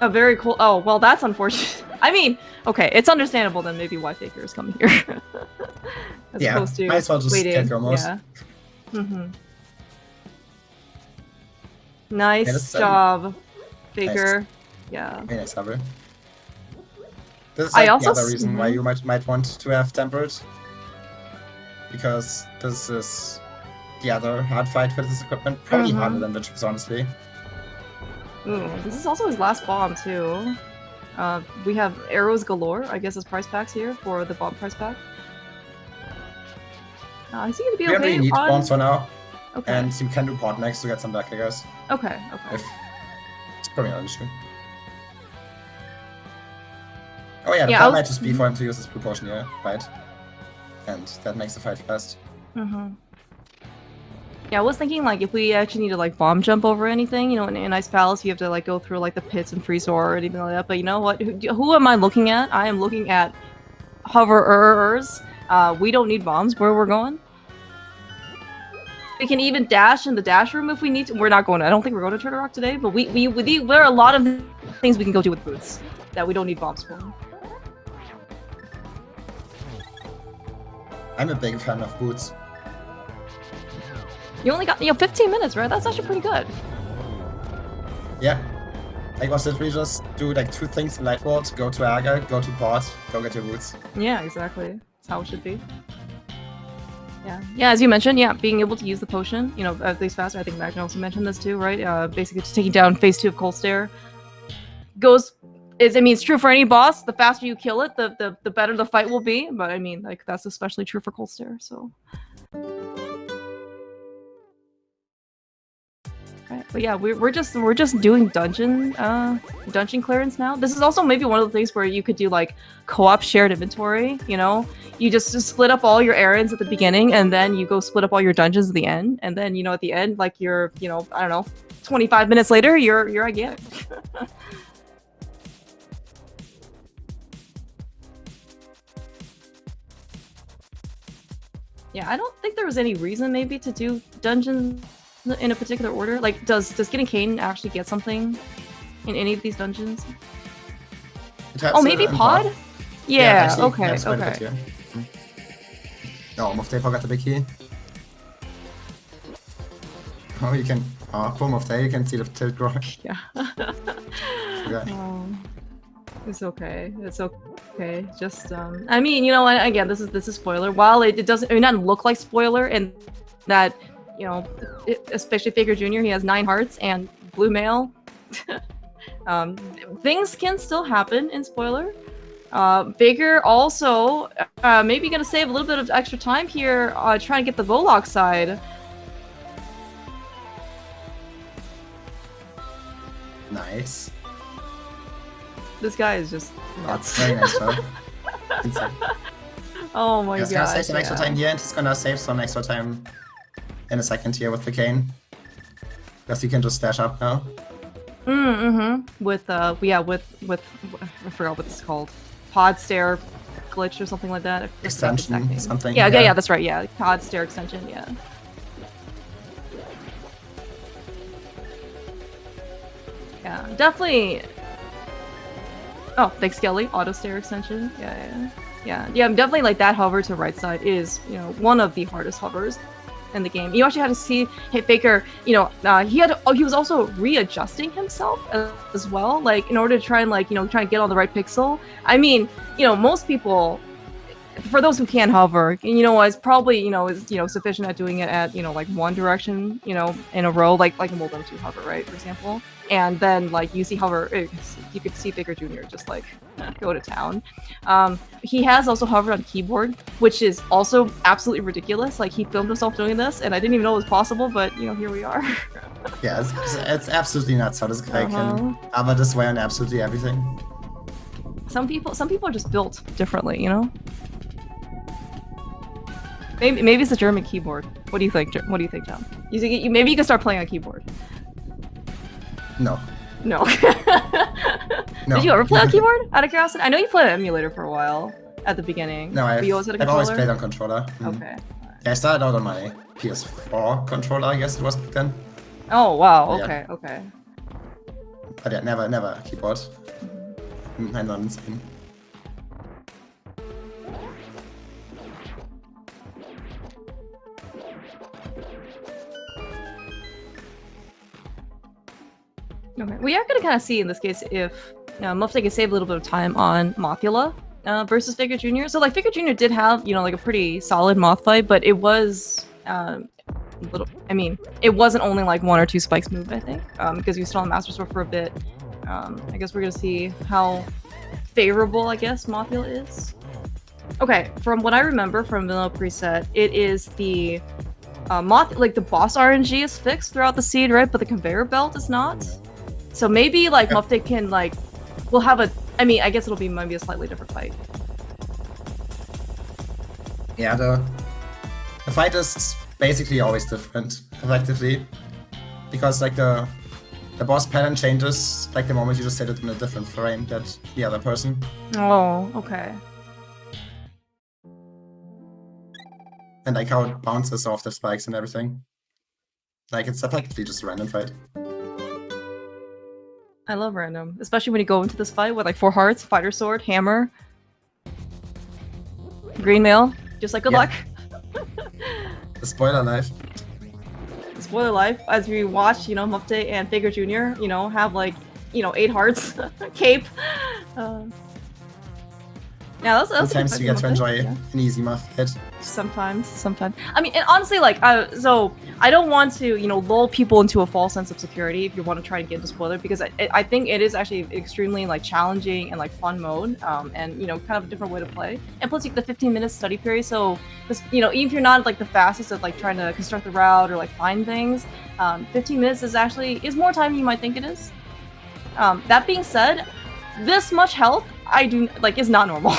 [SPEAKER 1] a very cool... Oh, well, that's unfortunate. I mean, okay, it's understandable then maybe why Faker is coming here. As opposed to
[SPEAKER 2] might as well just
[SPEAKER 1] waiting.
[SPEAKER 2] get almost.
[SPEAKER 1] Yeah. Nice job, Faker.
[SPEAKER 2] Nice.
[SPEAKER 1] Yeah.
[SPEAKER 2] Very nice, Haber. This is like the other reason why you might want to have Tempered. Because this is the other hard fight for this equipment. Probably harder than Vitreous, honestly.
[SPEAKER 1] Ooh, this is also his last bomb, too. We have arrows galore, I guess, as price packs here for the bomb price pack. Is he gonna be okay?
[SPEAKER 2] We don't really need bombs for now.
[SPEAKER 1] Okay.
[SPEAKER 2] And you can do port next to get some back, I guess.
[SPEAKER 1] Okay.
[SPEAKER 2] It's probably not an issue. Oh yeah, the plan might just be for him to use his blue potion here, right? And that makes the fight fast.
[SPEAKER 1] Yeah, I was thinking like if we actually need to like bomb jump over anything, in Ice Palace, you have to like go through like the pits and freeze or anything like that. But you know what? Who am I looking at? I am looking at hoverers. We don't need bombs where we're going. We can even dash in the dash room if we need to. We're not going. I don't think we're going to Turtle Rock today, but there are a lot of things we can go do with boots that we don't need bombs for.
[SPEAKER 2] I'm a big fan of boots.
[SPEAKER 1] You only got 15 minutes, right? That's actually pretty good.
[SPEAKER 2] Yeah. Like, was it we just do like 2 things in Light World, go to Aga, go to port, go get your boots.
[SPEAKER 1] Yeah, exactly. That's how it should be. Yeah, as you mentioned, yeah, being able to use the potion, you know, at least faster. I think Magna also mentioned this too, right? Basically, just taking down phase 2 of Cold Stare it's true for any boss. The faster you kill it, the better the fight will be. But I mean, like that's especially true for Cold Stare. So. Right. But yeah, we're just doing dungeon clearance now. This is also maybe one of the things where you could do like co-op shared inventory. You know, you just split up all your errands at the beginning, and then you go split up all your dungeons at the end, and then you know at the end, like you're I don't know, 25 minutes later, you're again. Yeah, I don't think there was any reason maybe to do dungeons in a particular order. Like, does getting Kane actually get something in any of these dungeons? Oh, maybe Pod? Yeah, actually, okay, okay.
[SPEAKER 2] Oh, Muftaay forgot the big key. Oh, you can... Oh, poor Muftaay, you can see the tilt growing.
[SPEAKER 1] Yeah. It's okay. It's okay. Just, I mean, you know, again, this is spoiler. While it doesn't, not look like spoiler, and that, you know, especially Faker Jr., he has 9 hearts and blue mail. Things can still happen in spoiler. Faker also maybe gonna save a little bit of extra time here, trying to get the Volok side.
[SPEAKER 2] Nice.
[SPEAKER 1] This guy is just nuts.
[SPEAKER 2] Very nice job.
[SPEAKER 1] Oh my god.
[SPEAKER 2] He's gonna save some extra time here, and he's gonna save some extra time in a second here with the cane. Because he can just dash up now. With with I forgot what it's called. Pod Stare glitch or something like that. Extension, something.
[SPEAKER 1] Yeah, that's right, yeah. Pod Stare extension, yeah. Yeah, definitely. Oh, thanks, Skelly. Auto Stare extension. Yeah, definitely like that hover to right side is, you know, one of the hardest hovers in the game. You actually had to see Faker, you know, he was also readjusting himself as well, like in order to try and like, you know, try and get on the right pixel. I mean, you know, most people, for those who can hover, you know, is probably, you know, sufficient at doing it at, you know, like one direction, you know, in a row, like in World War II hover, right, for example. And then like you see hover, you could see Faker Jr. just like go to town. He has also hovered on keyboard, which is also absolutely ridiculous. Like he filmed himself doing this, and I didn't even know it was possible, but you know, here we are.
[SPEAKER 2] Yeah, it's absolutely nuts how this guy can hover this way on absolutely everything.
[SPEAKER 1] Some people are just built differently, you know. Maybe it's a German keyboard. What do you think? What do you think, John? You think maybe you can start playing on keyboard?
[SPEAKER 2] No.
[SPEAKER 1] No. Did you ever play on keyboard? Out of curiosity, I know you played an emulator for a while at the beginning.
[SPEAKER 2] No, I've always played on controller.
[SPEAKER 1] Okay.
[SPEAKER 2] Yeah, I started out on my PS4 controller, I guess it was back then.
[SPEAKER 1] Oh wow. Okay. Yeah. Okay.
[SPEAKER 2] But yeah, never keyboard. I'm not insane.
[SPEAKER 1] Okay. We are gonna kind of see in this case if Muftaay can save a little bit of time on Mothula versus Faker Jr. So like Faker Jr. did have, you know, like a pretty solid Moth fight, but it was it wasn't only like 1 or 2 spikes moved, I think, because he was still on Master Sword for a bit. I guess we're gonna see how favorable, I guess, Mothula is. Okay, from what I remember from vanilla preset, it is the the boss RNG is fixed throughout the seed, right? But the conveyor belt is not. So maybe like Muftaay can like, we'll have I guess it'll be maybe a slightly different fight.
[SPEAKER 2] Yeah, the fight is basically always different, effectively, because like the boss pattern changes like the moment you just set it in a different frame than the other person.
[SPEAKER 1] Oh, okay.
[SPEAKER 2] And like how it bounces off the spikes and everything. Like it's effectively just a random fight.
[SPEAKER 1] I love random, especially when you go into this fight with like 4 hearts, fighter sword, hammer, green mail. Just like good luck.
[SPEAKER 2] The spoiler life.
[SPEAKER 1] The spoiler life, as we watch, you know, Muftaay and Faker Jr., you know, have like, you know, 8 hearts, cape. Yeah, that's
[SPEAKER 2] sometimes you get to enjoy an easy Muff hit.
[SPEAKER 1] Sometimes. I mean, and honestly, like, so I don't want to, you know, lull people into a false sense of security if you want to try to get into spoiler, because I think it is actually extremely like challenging and like fun mode, and you know, kind of a different way to play. And plus, you get the 15-minute study period, so this, you know, even if you're not like the fastest at like trying to construct the route or like find things, 15 minutes is more time than you might think it is. That being said, this much health is not normal.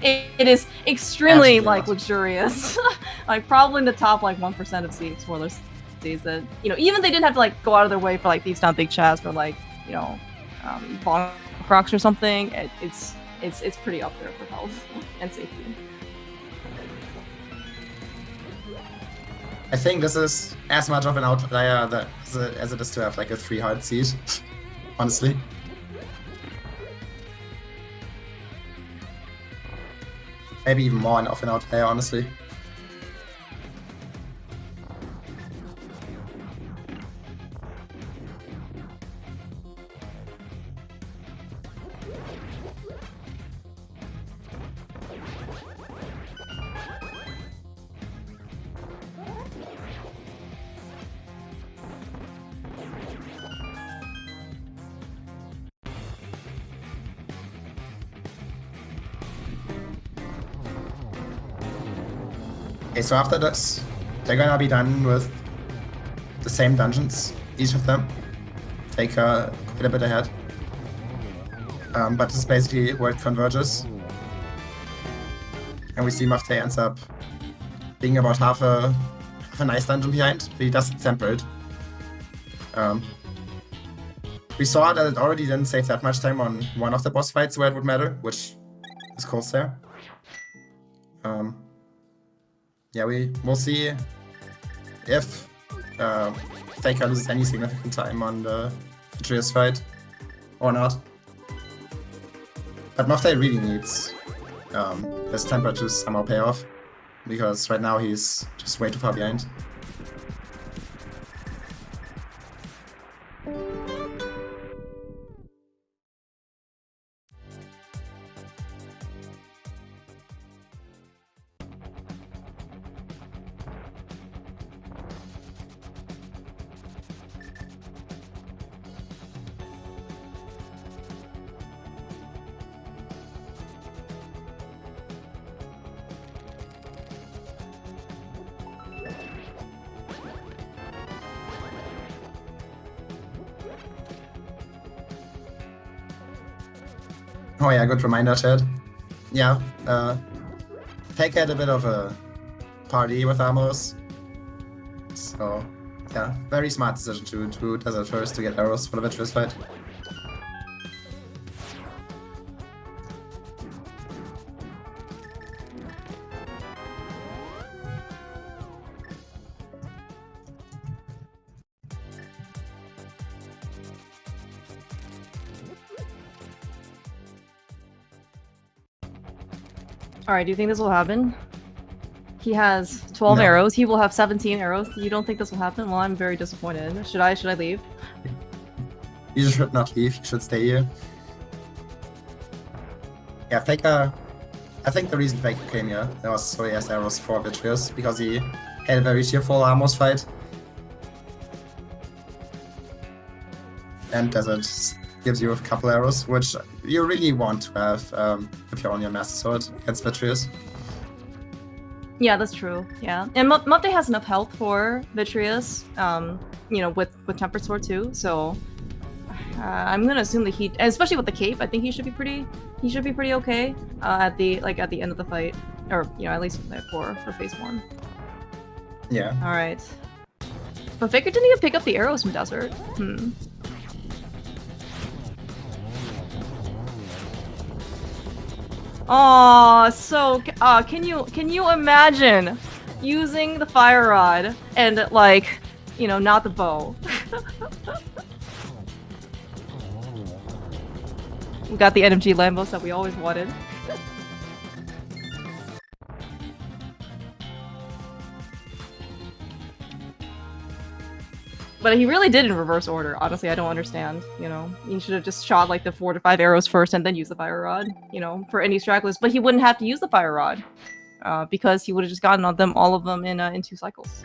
[SPEAKER 1] it is extremely like luxurious. Like probably in the top like 1% of Sea Explorers sees that, you know, even they didn't have to like go out of their way for like these down big chests or like, you know, bonk rocks or something. It's pretty up there for health and safety.
[SPEAKER 2] I think this is as much of an outlier as it is to have like a 3 hard seed, honestly. Maybe even more of an outlier, honestly. Okay, so after this, they're gonna be done with the same dungeons, each of them. Faker quite a bit ahead. But this is basically where it converges. And we see Muftaay ends up being about half a nice dungeon behind, but he does temper it. We saw that it already didn't save that much time on one of the boss fights where it would matter, which is Corsair. Yeah, we'll see if Faker loses any significant time on the Vitreous fight or not. But Muftaay really needs his temper to somehow pay off, because right now he's just way too far behind. Oh yeah, good reminder, Chad. Yeah, Faker had a bit of a party with Amos. So, yeah, very smart decision to do Desert first to get arrows for the Vitreous fight.
[SPEAKER 1] Alright, do you think this will happen? He has 12 arrows. He will have 17 arrows. You don't think this will happen? Well, I'm very disappointed. Should I leave?
[SPEAKER 2] You should not leave. You should stay here. Yeah, Faker. I think the reason Faker came here was so he has arrows for Vitreous, because he had a very cheerful Amos fight. And Desert gives you a couple arrows, which you really want to have if you're on your Master Sword against Vitreous.
[SPEAKER 1] Yeah, that's true. Yeah, and Muftaay has enough health for Vitreous, you know, with Tempered Sword too. So I'm gonna assume that he, especially with the cape, I think he should be pretty okay at the end of the fight, or you know, at least for phase 1.
[SPEAKER 2] Yeah.
[SPEAKER 1] All right. But Faker didn't even pick up the arrows from Desert. Oh, so can you imagine using the fire rod and like, you know, not the bow? We got the NMG Lambos that we always wanted. But he really did in reverse order. Honestly, I don't understand. You know, he should have just shot like the 4 to 5 arrows first and then use the fire rod. You know, for any stragglers. But he wouldn't have to use the fire rod. because he would have just gotten on them, all of them, in 2 cycles.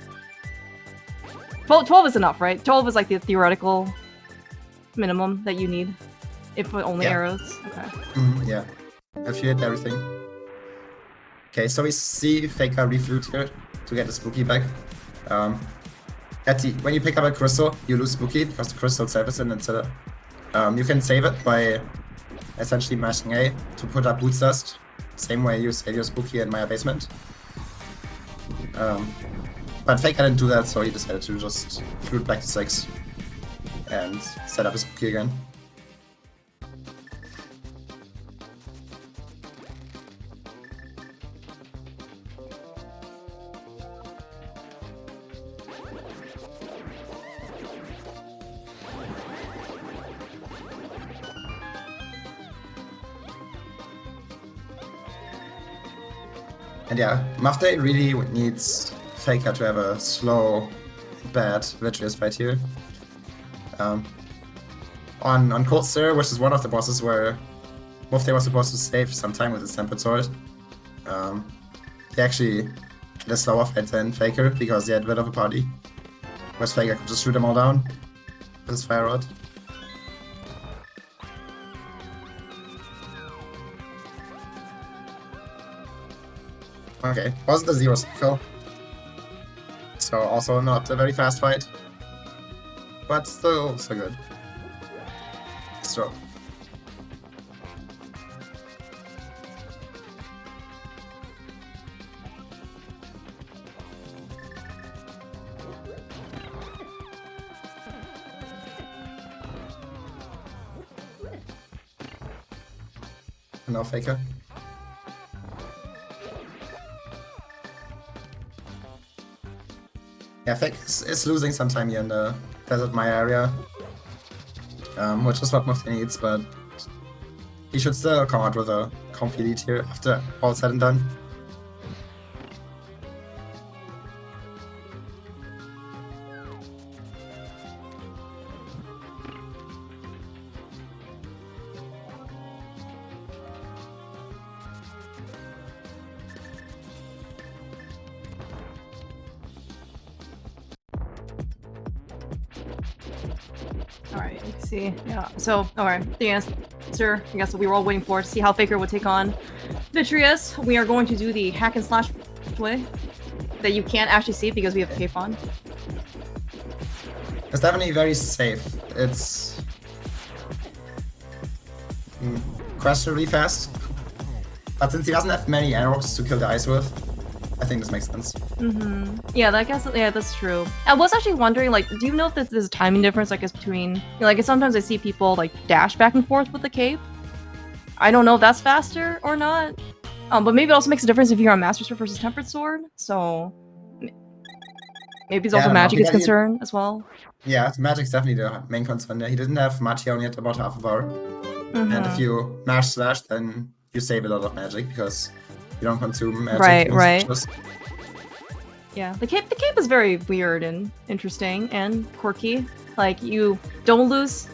[SPEAKER 1] 12 is enough, right? 12 is like the theoretical minimum that you need, if only arrows. Okay.
[SPEAKER 2] Yeah, if you hit everything. Okay, so we see Faker reflute here to get the spooky back. When you pick up a crystal, you lose spooky because the crystal itself is in instead. You can save it by essentially mashing A to put up boots dust. Same way you save your spooky in Maya basement. But Faker didn't do that, so he decided to just flute back to 6 and set up his spooky again. And yeah, Muftaay really needs Faker to have a slow, bad, virtuous fight here. On Cold Stir, which is one of the bosses where Muftaay was supposed to save some time with his tempered sword, he actually had a slower fight than Faker because he had a bit of a party. Whereas Faker could just shoot them all down with his fire rod. Okay, wasn't a 0 cycle. So also not a very fast fight. But still so good. Stroke. No Faker. Yeah, Fake is losing some time here in the Desert Maya area, which is what Muftaay needs, but he should still come out with a comfy lead here after all said and done.
[SPEAKER 1] Alright, let's see. Yeah, so, alright, the answer, I guess we were all waiting for to see how Faker would take on Vitreous. We are going to do the hack and slash way that you can't actually see because we have the cape on.
[SPEAKER 2] It's definitely very safe. It's questionably fast, but since he doesn't have many arrows to kill the ice with, I think this makes sense.
[SPEAKER 1] Yeah, that's true. I was actually wondering, like, do you know if there's a timing difference, I guess, between, you know, like, sometimes I see people, like, dash back and forth with the cape. I don't know if that's faster or not. But maybe it also makes a difference if you're on Master Sword versus Tempered Sword, so... Maybe it's also magic is concerned as well.
[SPEAKER 2] Yeah, magic's definitely the main concern there. He didn't have much, he only had about half a bar. And if you mash slash, then you save a lot of magic, because you don't consume magic.
[SPEAKER 1] Right. Yeah, the cape is very weird and interesting and quirky. Like, you don't lose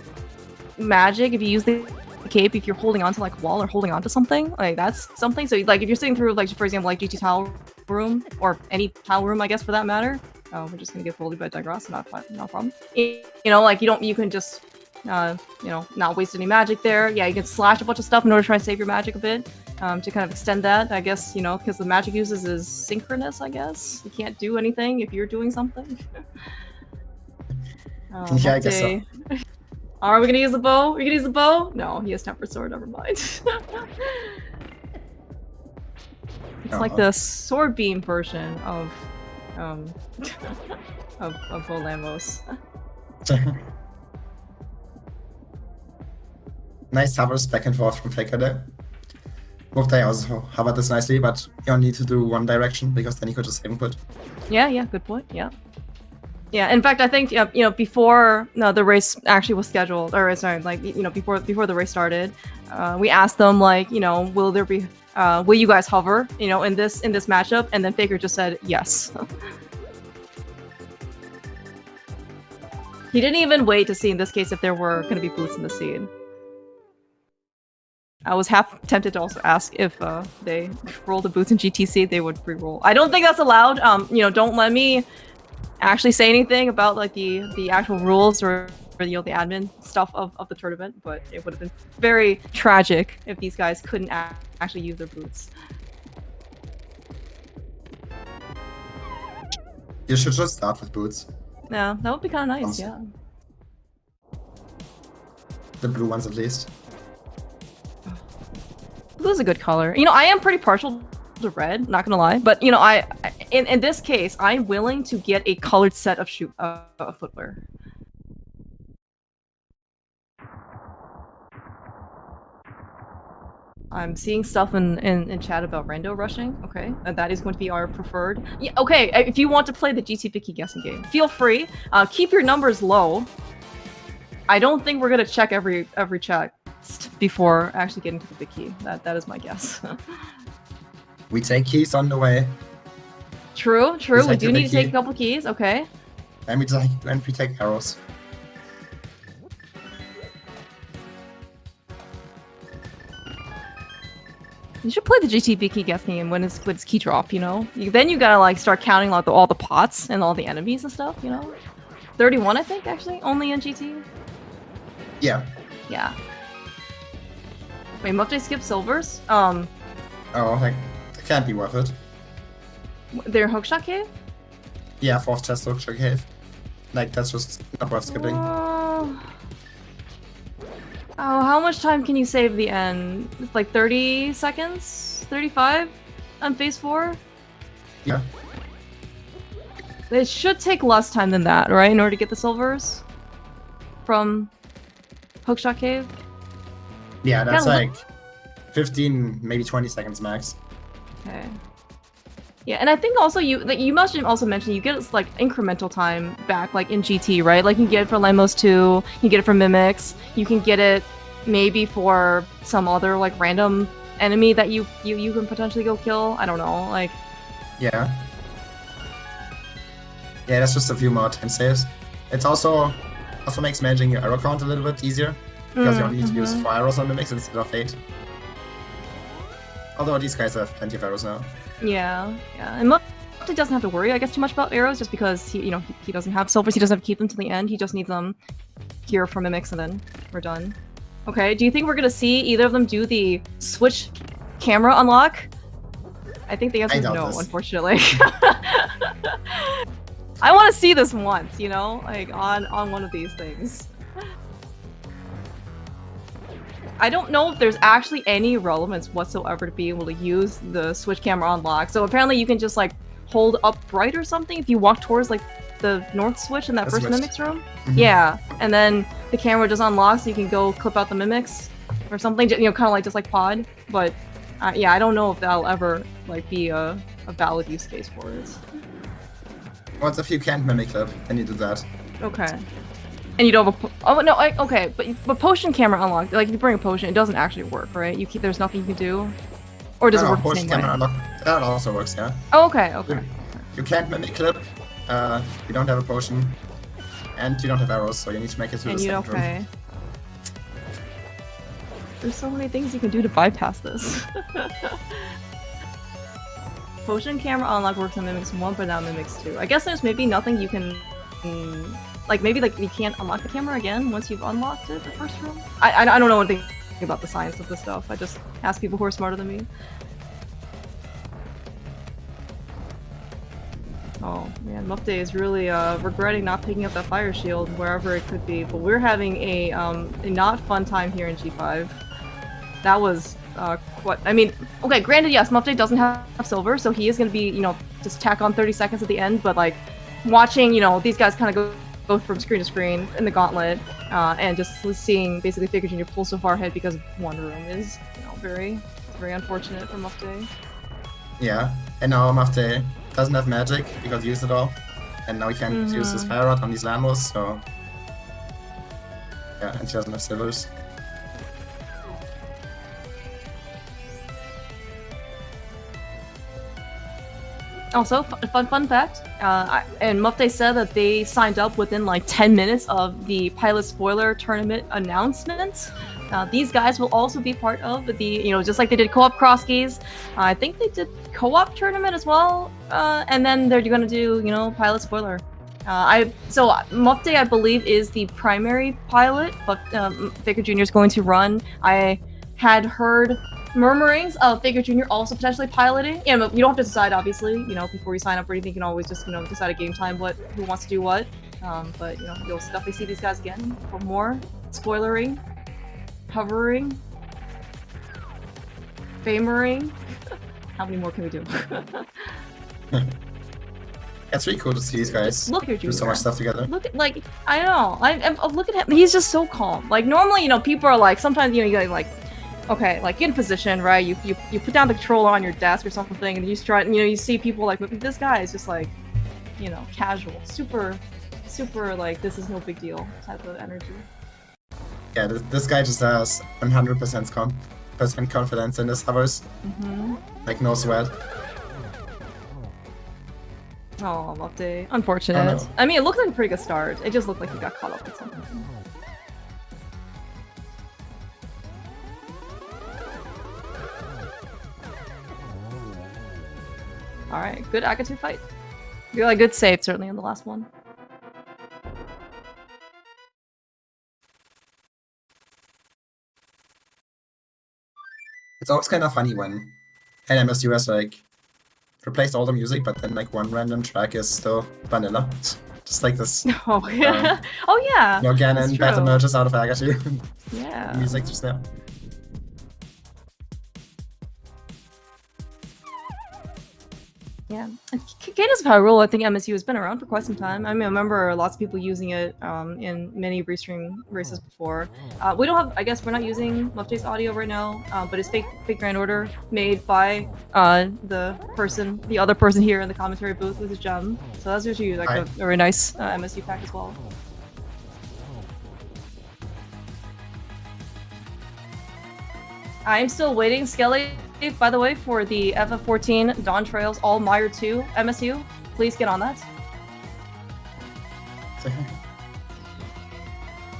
[SPEAKER 1] magic if you use the cape if you're holding onto like a wall or holding onto something. Like, that's something. So like if you're sitting through, like, for example, like GT tile room or any tile room, I guess, for that matter. Oh, we're just gonna get bullied by digress, no problem. You know, like, you can just you know, not waste any magic there. Yeah, you can slash a bunch of stuff in order to try and save your magic a bit. To kind of extend that, I guess, you know, because the magic uses is synchronous, I guess. You can't do anything if you're doing something.
[SPEAKER 2] Yeah, I guess so.
[SPEAKER 1] Are we gonna use the bow? Are we gonna use the bow? No, he has Tempered Sword, never mind. It's like the sword beam version of Bolamos.
[SPEAKER 2] Nice hovers back and forth from Faker there. Muftaay also hovered this nicely, but you only need to do one direction because then you could just save and put.
[SPEAKER 1] Yeah, good point. Yeah. In fact, I think, you know, before the race actually was scheduled, or sorry, like, you know, before the race started, we asked them, like, you know, will you guys hover, you know, in this matchup? And then Faker just said yes. He didn't even wait to see in this case if there were going to be boots in the seed. I was half tempted to also ask if they roll the boots in GTC, they would re-roll. I don't think that's allowed. You know, don't let me actually say anything about like the actual rules or you know the admin stuff of the tournament, but it would have been very tragic if these guys couldn't actually use their boots.
[SPEAKER 2] You should just start with boots.
[SPEAKER 1] Yeah, that would be kind of nice. Yeah.
[SPEAKER 2] The blue ones at least.
[SPEAKER 1] Blue's a good color. You know, I am pretty partial to red, not gonna lie. But you know, in this case, I'm willing to get a colored set of footwear. I'm seeing stuff in chat about rando rushing. Okay, that is going to be our preferred. Yeah, okay, if you want to play the GT Picky guessing game, feel free. Keep your numbers low. I don't think we're gonna check every chat before actually getting to the big key. That is my guess.
[SPEAKER 2] We take keys on the way.
[SPEAKER 1] True. We do need to take a couple keys. Okay.
[SPEAKER 2] And we take arrows.
[SPEAKER 1] You should play the GT key guess game when it's key drop. You know. Then you gotta like start counting like all the pots and all the enemies and stuff. You know. 31, I think, actually, only in GT.
[SPEAKER 2] Yeah.
[SPEAKER 1] Yeah. Wait, Muftaay skip silvers?
[SPEAKER 2] Oh, like, it can't be worth it.
[SPEAKER 1] Their hookshot cave?
[SPEAKER 2] Yeah, 4th chest hookshot cave. Like, that's just not worth skipping.
[SPEAKER 1] Oh, how much time can you save the end? It's like 30 seconds? 35? On phase 4?
[SPEAKER 2] Yeah.
[SPEAKER 1] It should take less time than that, right? In order to get the silvers? From hookshot cave?
[SPEAKER 2] Yeah, that's like 15, maybe 20 seconds max.
[SPEAKER 1] Okay. Yeah, and I think also you must have also mentioned you get like incremental time back, like in GT, right? Like you can get it for Lemos 2, you can get it for Mimics, you can get it maybe for some other like random enemy that you can potentially go kill. I don't know, like.
[SPEAKER 2] Yeah. Yeah, that's just a few more time saves. It's also makes managing your arrow count a little bit easier because you only need to use 4 arrows on Mimics instead of 8. Although these guys have plenty of arrows now.
[SPEAKER 1] Yeah. And Muftaay doesn't have to worry, I guess, too much about arrows, just because he doesn't have silvers. He doesn't have to keep them till the end. He just needs them here for Mimics, and then we're done. Okay. Do you think we're gonna see either of them do the switch camera unlock? I think the answer is no, unfortunately. I want to see this once, you know, like on one of these things. I don't know if there's actually any relevance whatsoever to be able to use the switch camera unlock. So apparently you can just like hold upright or something if you walk towards like the north switch in that first Mimics room. Mm-hmm. Yeah, and then the camera just unlocks so you can go clip out the Mimics or something, you know, kind of like just like pod. But yeah, I don't know if that'll ever like be a valid use case for it.
[SPEAKER 2] Once if you can't mimic clip, then you do that.
[SPEAKER 1] Okay. And you don't have a oh no, okay, but potion camera unlocked. Like if you bring a potion, it doesn't actually work, right? There's nothing you can do, or does it work the same way?
[SPEAKER 2] That also works, yeah.
[SPEAKER 1] Oh, okay.
[SPEAKER 2] You can't mimic clip. You don't have a potion, and you don't have arrows, so you need to make it through the second room. There's
[SPEAKER 1] so many things you can do to bypass this. Potion camera unlock works on Mimics 1, but not Mimics 2. I guess there's maybe nothing you can. Like maybe like you can't unlock the camera again once you've unlocked it the first room. I don't know anything about the science of this stuff. I just ask people who are smarter than me. Oh man, Muftaay is really regretting not picking up that fire shield wherever it could be. But we're having a not fun time here in G5. That was what I mean. Okay, granted, yes, Muftaay doesn't have silver, so he is gonna be, you know, just tack on 30 seconds at the end. But like watching, you know, these guys kind of go from screen to screen in the gauntlet, and just seeing basically Figure Jr. pull so far ahead because of one room is, you know, very unfortunate for Muftaay.
[SPEAKER 2] Yeah, and now Muftaay doesn't have magic because he used it all, and now he can't use his fire rod on these Lambos, so yeah, and he doesn't have silvers.
[SPEAKER 1] Also, fun fact, and Muftaay said that they signed up within like 10 minutes of the pilot spoiler tournament announcement. These guys will also be part of the, just like they did co-op cross keys. I think they did co-op tournament as well, and then they're gonna do, pilot spoiler. So Muftaay, I believe, is the primary pilot, but Faker Jr. is going to run. I had heard murmurings of Faker Jr. also potentially piloting. Yeah, but you don't have to decide, obviously. Before you sign up or anything, you can always just, decide at game time who wants to do what. But you'll definitely see these guys again for more spoilering, hovering, famering. How many more can we do?
[SPEAKER 2] It's really cool to see these guys
[SPEAKER 1] Look at
[SPEAKER 2] do so much stuff together.
[SPEAKER 1] Look at, like, I know. Look at him. He's just so calm. Like, normally, people are like, sometimes, you gotta, like, okay, like, get in position, right? You put down the controller on your desk or something, and you try, you see people like, this guy is just like, casual, super, like, this is no big deal type of energy.
[SPEAKER 2] Yeah, this guy just has 100% confidence in his hovers. Like, no sweat.
[SPEAKER 1] Oh, Muftaay. Unfortunate.
[SPEAKER 2] Oh, no.
[SPEAKER 1] I mean, it looked like a pretty good start. It just looked like he got caught up with something. Alright, good Agatu fight. Good save, certainly, in the last one.
[SPEAKER 2] It's always kind of funny when an MSU has, like, replaced all the music, but then, like, one random track is still vanilla. Just like this.
[SPEAKER 1] Oh, yeah. Oh, yeah.
[SPEAKER 2] Ganon battle emerges out of Agatu.
[SPEAKER 1] Yeah.
[SPEAKER 2] Music just there.
[SPEAKER 1] Yeah. Cadence of Hyrule, I think MSU has been around for quite some time. I mean, I remember lots of people using it in many restream races before. We don't have, I guess we're not using Muftaay's audio right now, but it's fake Grand Order made by the other person here in the commentary booth with his gem. So that's usually like a very nice MSU pack as well. I'm still waiting, Skelly, by the way, for the FF14 Dawn Trails All Mire 2 MSU. Please get on that.
[SPEAKER 2] I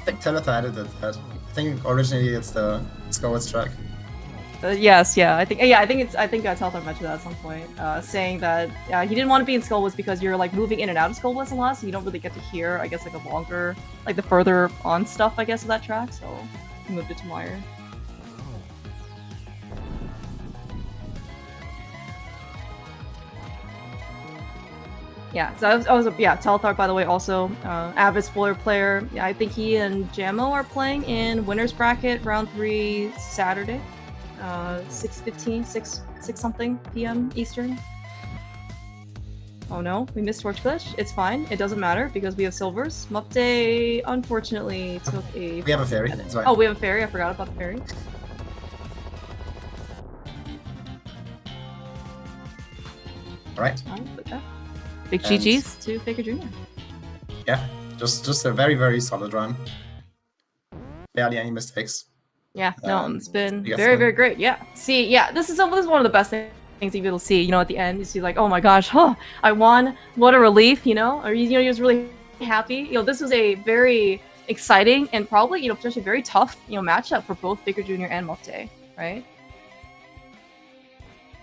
[SPEAKER 2] think Teleta added that. I think originally it's the Skowitz track.
[SPEAKER 1] Yes, yeah. I think Telthar mentioned that at some point, saying that he didn't want to be in Skullwoods because you're like moving in and out of Skullwoods a lot, so you don't really get to hear, I guess, like a longer, like the further on stuff, I guess, of that track. So he moved it to Mire. Yeah, so I was Telthar, by the way, also avid spoiler player. Yeah, I think he and Jamo are playing in winners bracket round 3 Saturday, 6:15, 6 something p.m. Eastern. Oh no, we missed Torch Glitch. It's fine. It doesn't matter because we have silvers. Muftaay unfortunately took a.
[SPEAKER 2] We have a fairy. That's fine.
[SPEAKER 1] Oh, we have a fairy. I forgot about the fairy.
[SPEAKER 2] All right.
[SPEAKER 1] Big GG's to Faker Jr.
[SPEAKER 2] Yeah, just a very, very solid run. Barely any mistakes.
[SPEAKER 1] Yeah, no, it's been very, very great. Yeah, see, yeah, this is one of the best things you'll see. At the end, you see like, oh my gosh, I won! What a relief, or you're just really happy. This was a very exciting and probably potentially very tough matchup for both Faker Jr. and Muftaay, right?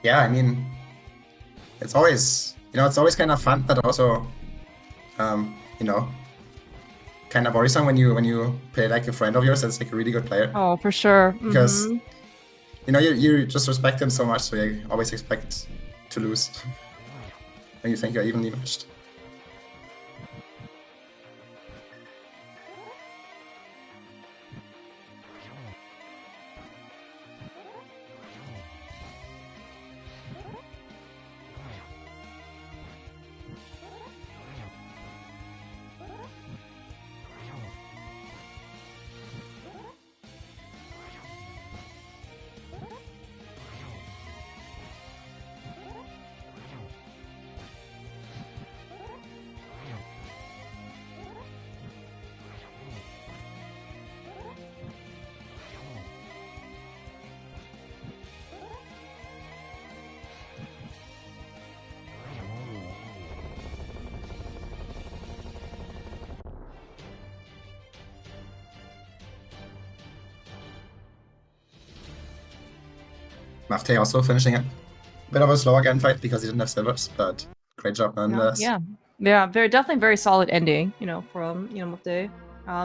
[SPEAKER 2] Yeah, I mean, it's always. It's always kind of fun, but also, kind of worrisome when you play like a friend of yours that's like a really good player.
[SPEAKER 1] Oh, for sure.
[SPEAKER 2] Because, you just respect him so much, so you always expect to lose when you think you're evenly matched. Muftaay also finishing it. Bit of a slower gunfight because he didn't have silvers, but great job nonetheless.
[SPEAKER 1] Yeah, definitely very solid ending, from, Muftaay.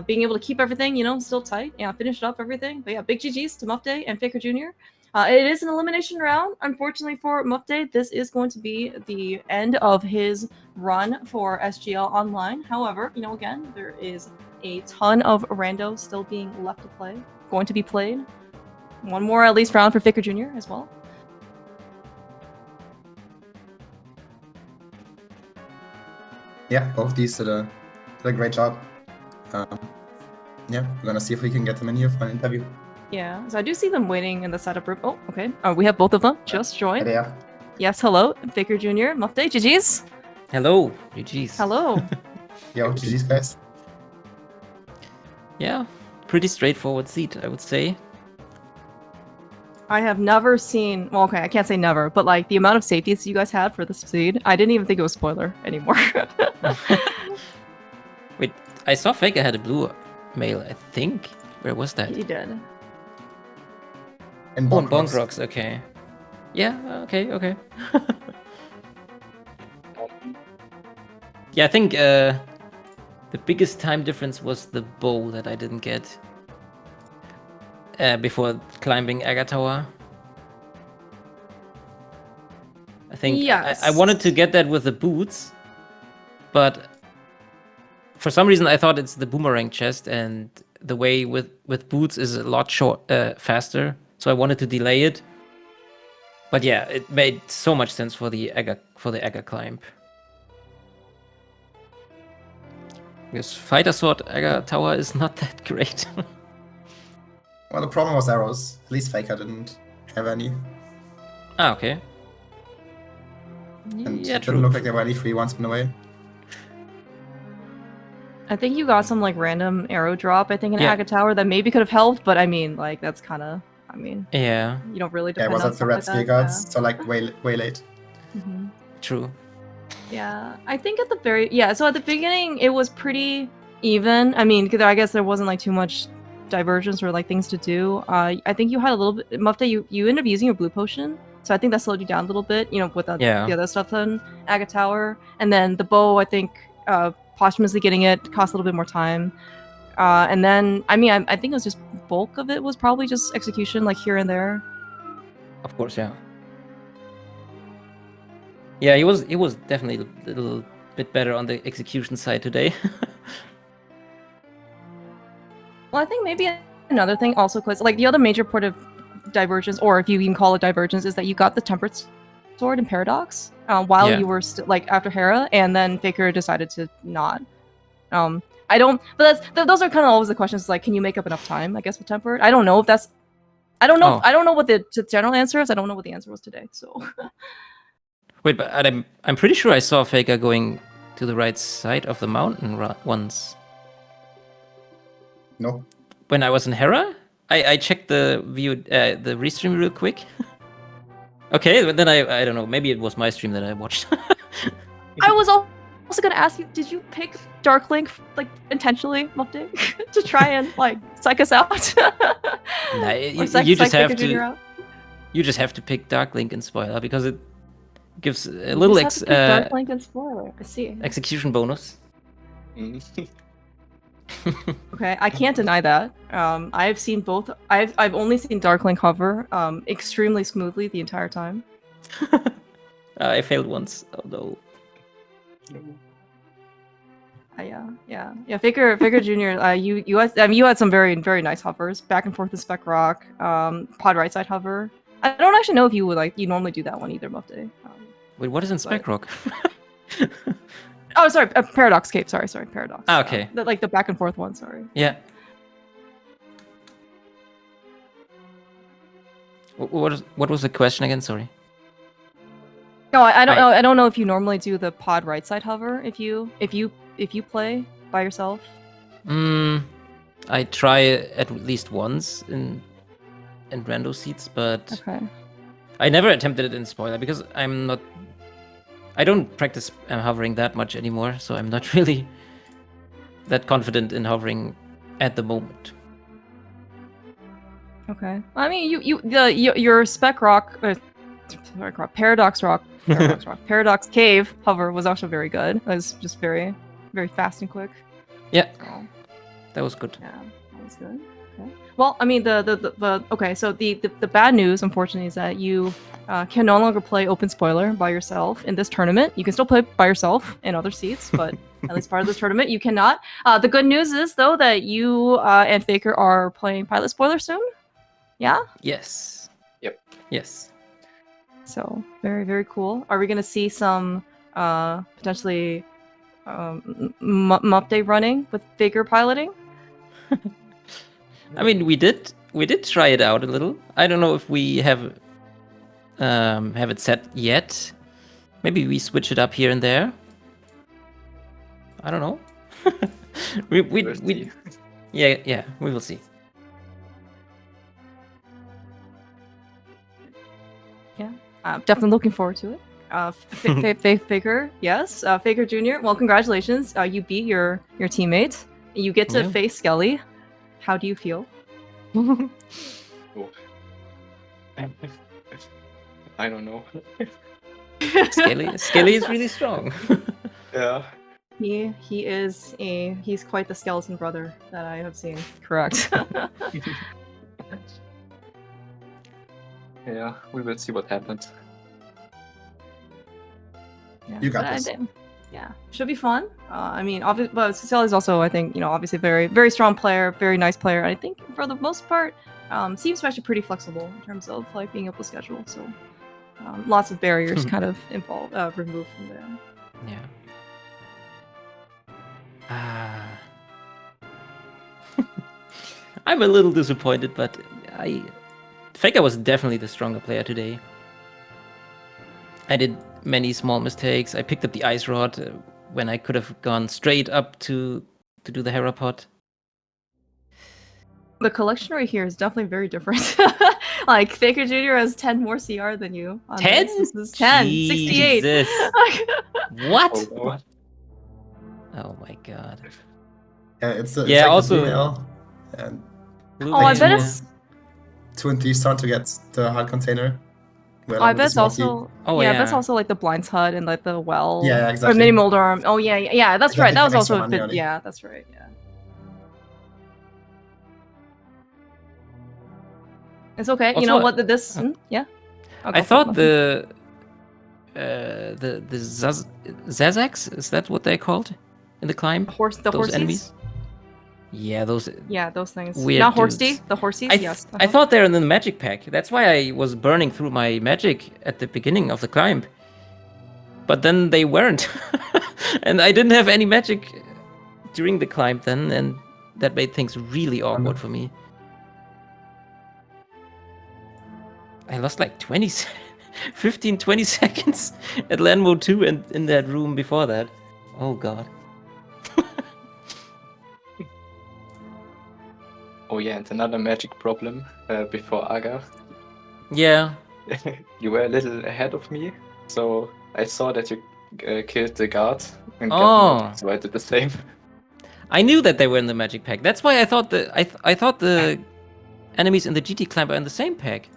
[SPEAKER 1] Being able to keep everything, still tight, finished up everything. But yeah, big GGs to Muftaay and Faker Jr. It is an elimination round. Unfortunately for Muftaay, this is going to be the end of his run for SGL Online. However, again, there is a ton of rando still being left to play, going to be played. One more at least round for Faker Jr. as well.
[SPEAKER 2] Yeah, both these did a great job. Yeah, we're gonna see if we can get them in here for an interview.
[SPEAKER 1] Yeah, so I do see them waiting in the setup room. Oh, okay. We have both of them just joined.
[SPEAKER 2] Yeah.
[SPEAKER 1] Yes, hello, Faker Jr., Muftaay, GG's.
[SPEAKER 3] Hello, GG's.
[SPEAKER 1] Hello.
[SPEAKER 2] Yo, GG's guys.
[SPEAKER 3] Yeah, pretty straightforward seat, I would say.
[SPEAKER 1] I have never seen, well, okay, I can't say never, but like the amount of safeties you guys had for the seed, I didn't even think it was spoiler anymore.
[SPEAKER 3] Wait, I saw Faker had a blue mail, I think. Where was that?
[SPEAKER 1] He did.
[SPEAKER 2] And
[SPEAKER 3] Oh, and Bonk Rocks, okay. Yeah, okay. Yeah, I think the biggest time difference was the bow that I didn't get before climbing Aga Tower. I think
[SPEAKER 1] Yes.
[SPEAKER 3] I wanted to get that with the boots, but for some reason I thought it's the boomerang chest, and the way with boots is a lot faster, so I wanted to delay it. But yeah, it made so much sense for the Aga climb. Because Fighter Sword Aga Tower is not that great.
[SPEAKER 2] Well, the problem was arrows. At least Faker didn't have any.
[SPEAKER 3] Ah, okay.
[SPEAKER 2] And
[SPEAKER 3] Yeah,
[SPEAKER 2] it
[SPEAKER 3] true.
[SPEAKER 2] didn't look like there were any free ones in the way.
[SPEAKER 1] I think you got some like random arrow drop, I think, in
[SPEAKER 3] Yeah.
[SPEAKER 1] Aga Tower that maybe could have helped, but I mean, like, that's kind of,
[SPEAKER 3] Yeah,
[SPEAKER 1] you don't really
[SPEAKER 2] Yeah, it
[SPEAKER 1] depend
[SPEAKER 2] was
[SPEAKER 1] on
[SPEAKER 2] at the
[SPEAKER 1] stuff
[SPEAKER 2] red
[SPEAKER 1] like
[SPEAKER 2] spear
[SPEAKER 1] that.
[SPEAKER 2] guards, so like way late.
[SPEAKER 1] Yeah.
[SPEAKER 3] true.
[SPEAKER 1] Yeah, I think at the so at the beginning it was pretty even. I mean, 'cause I guess there wasn't like too much divergence or like things to do. I think you had a little bit, Muftaay, you ended up using your blue potion, so I think that slowed you down a little bit, with the other stuff on Aga Tower. And then the bow, I think, posthumously getting it cost a little bit more time. And then, I mean, I think it was just bulk of it was probably just execution, like here and there.
[SPEAKER 3] Of course, yeah. Yeah, he was definitely a little bit better on the execution side today.
[SPEAKER 1] Well, I think maybe another thing also, because like the other major point of divergence, or if you can call it divergence, is that you got the Tempered Sword in Paradox while
[SPEAKER 3] Yeah.
[SPEAKER 1] you were like after Hera, and then Faker decided to not. I don't. But those are kind of always the questions. Like, can you make up enough time? I guess with Tempered. I don't know if that's. I don't know.
[SPEAKER 3] Oh.
[SPEAKER 1] I don't know what the general answer is. I don't know what the answer was today. So.
[SPEAKER 3] Wait, but I'm pretty sure I saw Faker going to the right side of the mountain once.
[SPEAKER 2] No.
[SPEAKER 3] When I was in Hera, I checked the restream real quick. Okay, but then I don't know. Maybe it was my stream that I watched.
[SPEAKER 1] I was also gonna ask you, did you pick Dark Link like intentionally, Muftaay, to try and like psych us out?
[SPEAKER 3] Nah,
[SPEAKER 1] Or
[SPEAKER 3] you just have
[SPEAKER 1] Faker Jr.
[SPEAKER 3] to.
[SPEAKER 1] out?
[SPEAKER 3] You just have to pick Dark Link and Spoiler because it gives a
[SPEAKER 1] You
[SPEAKER 3] little
[SPEAKER 1] just have to pick Dark Link and spoiler. I see.
[SPEAKER 3] execution bonus.
[SPEAKER 1] Okay, I can't deny that. I've seen both. I've only seen Dark Link hover extremely smoothly the entire time.
[SPEAKER 3] I failed once. Oh no.
[SPEAKER 1] Yeah. Faker Jr. You had some very nice hovers, back and forth in Spec Rock, pod right side hover. I don't actually know if you would you normally do that one either, Muftaay.
[SPEAKER 3] Wait, what is in Spec Rock?
[SPEAKER 1] Oh, sorry, Paradox Cave. Sorry, Paradox.
[SPEAKER 3] Ah, okay.
[SPEAKER 1] The back and forth one. Sorry.
[SPEAKER 3] Yeah. What was the question again? Sorry.
[SPEAKER 1] No, I don't know. I don't know if you normally do the pod right side hover if you play by yourself.
[SPEAKER 3] I try at least once in rando seats, but
[SPEAKER 1] Okay.
[SPEAKER 3] I never attempted it in spoiler because I don't practice hovering that much anymore, so I'm not really that confident in hovering at the moment.
[SPEAKER 1] Okay. I mean, your spec rock, paradox rock, paradox cave hover was also very good. It was just very, very fast and quick.
[SPEAKER 3] Yeah,
[SPEAKER 1] Oh,
[SPEAKER 3] that was good.
[SPEAKER 1] yeah, that was good. Okay. Well, I mean, the okay. So the bad news, unfortunately, is that you can no longer play open spoiler by yourself in this tournament. You can still play by yourself in other seats, but at least part of this tournament you cannot. The good news is though that you and Faker are playing pilot spoiler soon. Yeah.
[SPEAKER 3] Yes.
[SPEAKER 4] Yep.
[SPEAKER 3] Yes.
[SPEAKER 1] So very, very cool. Are we gonna see some potentially Muftaay running with Faker piloting?
[SPEAKER 3] I mean, we did try it out a little. I don't know if we have it set yet. Maybe we switch it up here and there. I don't know.
[SPEAKER 4] We'll see.
[SPEAKER 3] Yeah, we will see.
[SPEAKER 1] Definitely looking forward to it. Faker, yes. Faker Jr., well, congratulations. You beat your teammate. You get to
[SPEAKER 3] Yeah.
[SPEAKER 1] face Skelly. How do you feel?
[SPEAKER 4] Oh. I don't know.
[SPEAKER 3] Skelly is really strong.
[SPEAKER 4] Yeah.
[SPEAKER 1] He's quite the skeleton brother that I have seen. Correct.
[SPEAKER 4] Yeah, we will see what happens.
[SPEAKER 1] Yeah,
[SPEAKER 2] You got
[SPEAKER 1] but
[SPEAKER 2] this.
[SPEAKER 1] Yeah, should be fun. I mean, obviously, but Cecile is also, I think, obviously very, very strong player, very nice player. And I think for the most part, seems actually pretty flexible in terms of like being able to schedule. So lots of barriers kind of removed from there.
[SPEAKER 3] Yeah. I'm a little disappointed, but Faker was definitely the stronger player today. I did many small mistakes. I picked up the ice rod when I could have gone straight up to do the Herapod.
[SPEAKER 1] The collection right here is definitely very different. Like Faker Jr. has 10 more CR than you. On
[SPEAKER 3] 10?
[SPEAKER 1] This is 10, 68.
[SPEAKER 3] Jesus. What?
[SPEAKER 4] Oh, no.
[SPEAKER 3] Oh my god.
[SPEAKER 2] Yeah, it's
[SPEAKER 3] Yeah,
[SPEAKER 2] like
[SPEAKER 3] also-
[SPEAKER 2] the DL, and
[SPEAKER 3] Blue
[SPEAKER 1] Oh, I
[SPEAKER 3] Vein
[SPEAKER 1] bet
[SPEAKER 3] too.
[SPEAKER 1] it's.
[SPEAKER 2] 2 and 3 start to get the hard container. Well,
[SPEAKER 1] Oh, I
[SPEAKER 2] with the
[SPEAKER 1] bet it's
[SPEAKER 2] smoky-
[SPEAKER 1] also.
[SPEAKER 3] Oh,
[SPEAKER 1] yeah, I bet it's
[SPEAKER 3] yeah.
[SPEAKER 1] also like the blinds hut and like the well.
[SPEAKER 2] Yeah,
[SPEAKER 1] Or
[SPEAKER 2] exactly.
[SPEAKER 1] mini mold arm. Oh yeah, that's
[SPEAKER 2] Exactly,
[SPEAKER 1] right. That was
[SPEAKER 2] for extra
[SPEAKER 1] also a
[SPEAKER 2] money
[SPEAKER 1] bit.
[SPEAKER 2] only.
[SPEAKER 1] Yeah, that's right. Yeah. It's okay. You know
[SPEAKER 3] Also,
[SPEAKER 1] what? This. Yeah. I'll
[SPEAKER 3] I
[SPEAKER 1] go for
[SPEAKER 3] thought
[SPEAKER 1] it.
[SPEAKER 3] the Zazax, is that what they're called in the climb?
[SPEAKER 1] The
[SPEAKER 3] Those
[SPEAKER 1] horsies.
[SPEAKER 3] enemies? Yeah, those.
[SPEAKER 1] Yeah, those things.
[SPEAKER 3] Weird
[SPEAKER 1] Not horsey.
[SPEAKER 3] dudes.
[SPEAKER 1] The horsies.
[SPEAKER 3] I
[SPEAKER 1] Yes.
[SPEAKER 3] I thought they're in the magic pack. That's why I was burning through my magic at the beginning of the climb. But then they weren't. And I didn't have any magic during the climb then, and that made things really awkward for me. I lost like 15, 20 seconds at land mode 2 and in that room before that. Oh god.
[SPEAKER 4] Oh yeah, and another magic problem before Aga.
[SPEAKER 3] Yeah.
[SPEAKER 4] You were a little ahead of me, so I saw that you killed the guard and
[SPEAKER 3] Oh.
[SPEAKER 4] got me, so I did the same.
[SPEAKER 3] I knew that they were in the magic pack. That's why I thought I thought the enemies in the GT climb are in the same pack.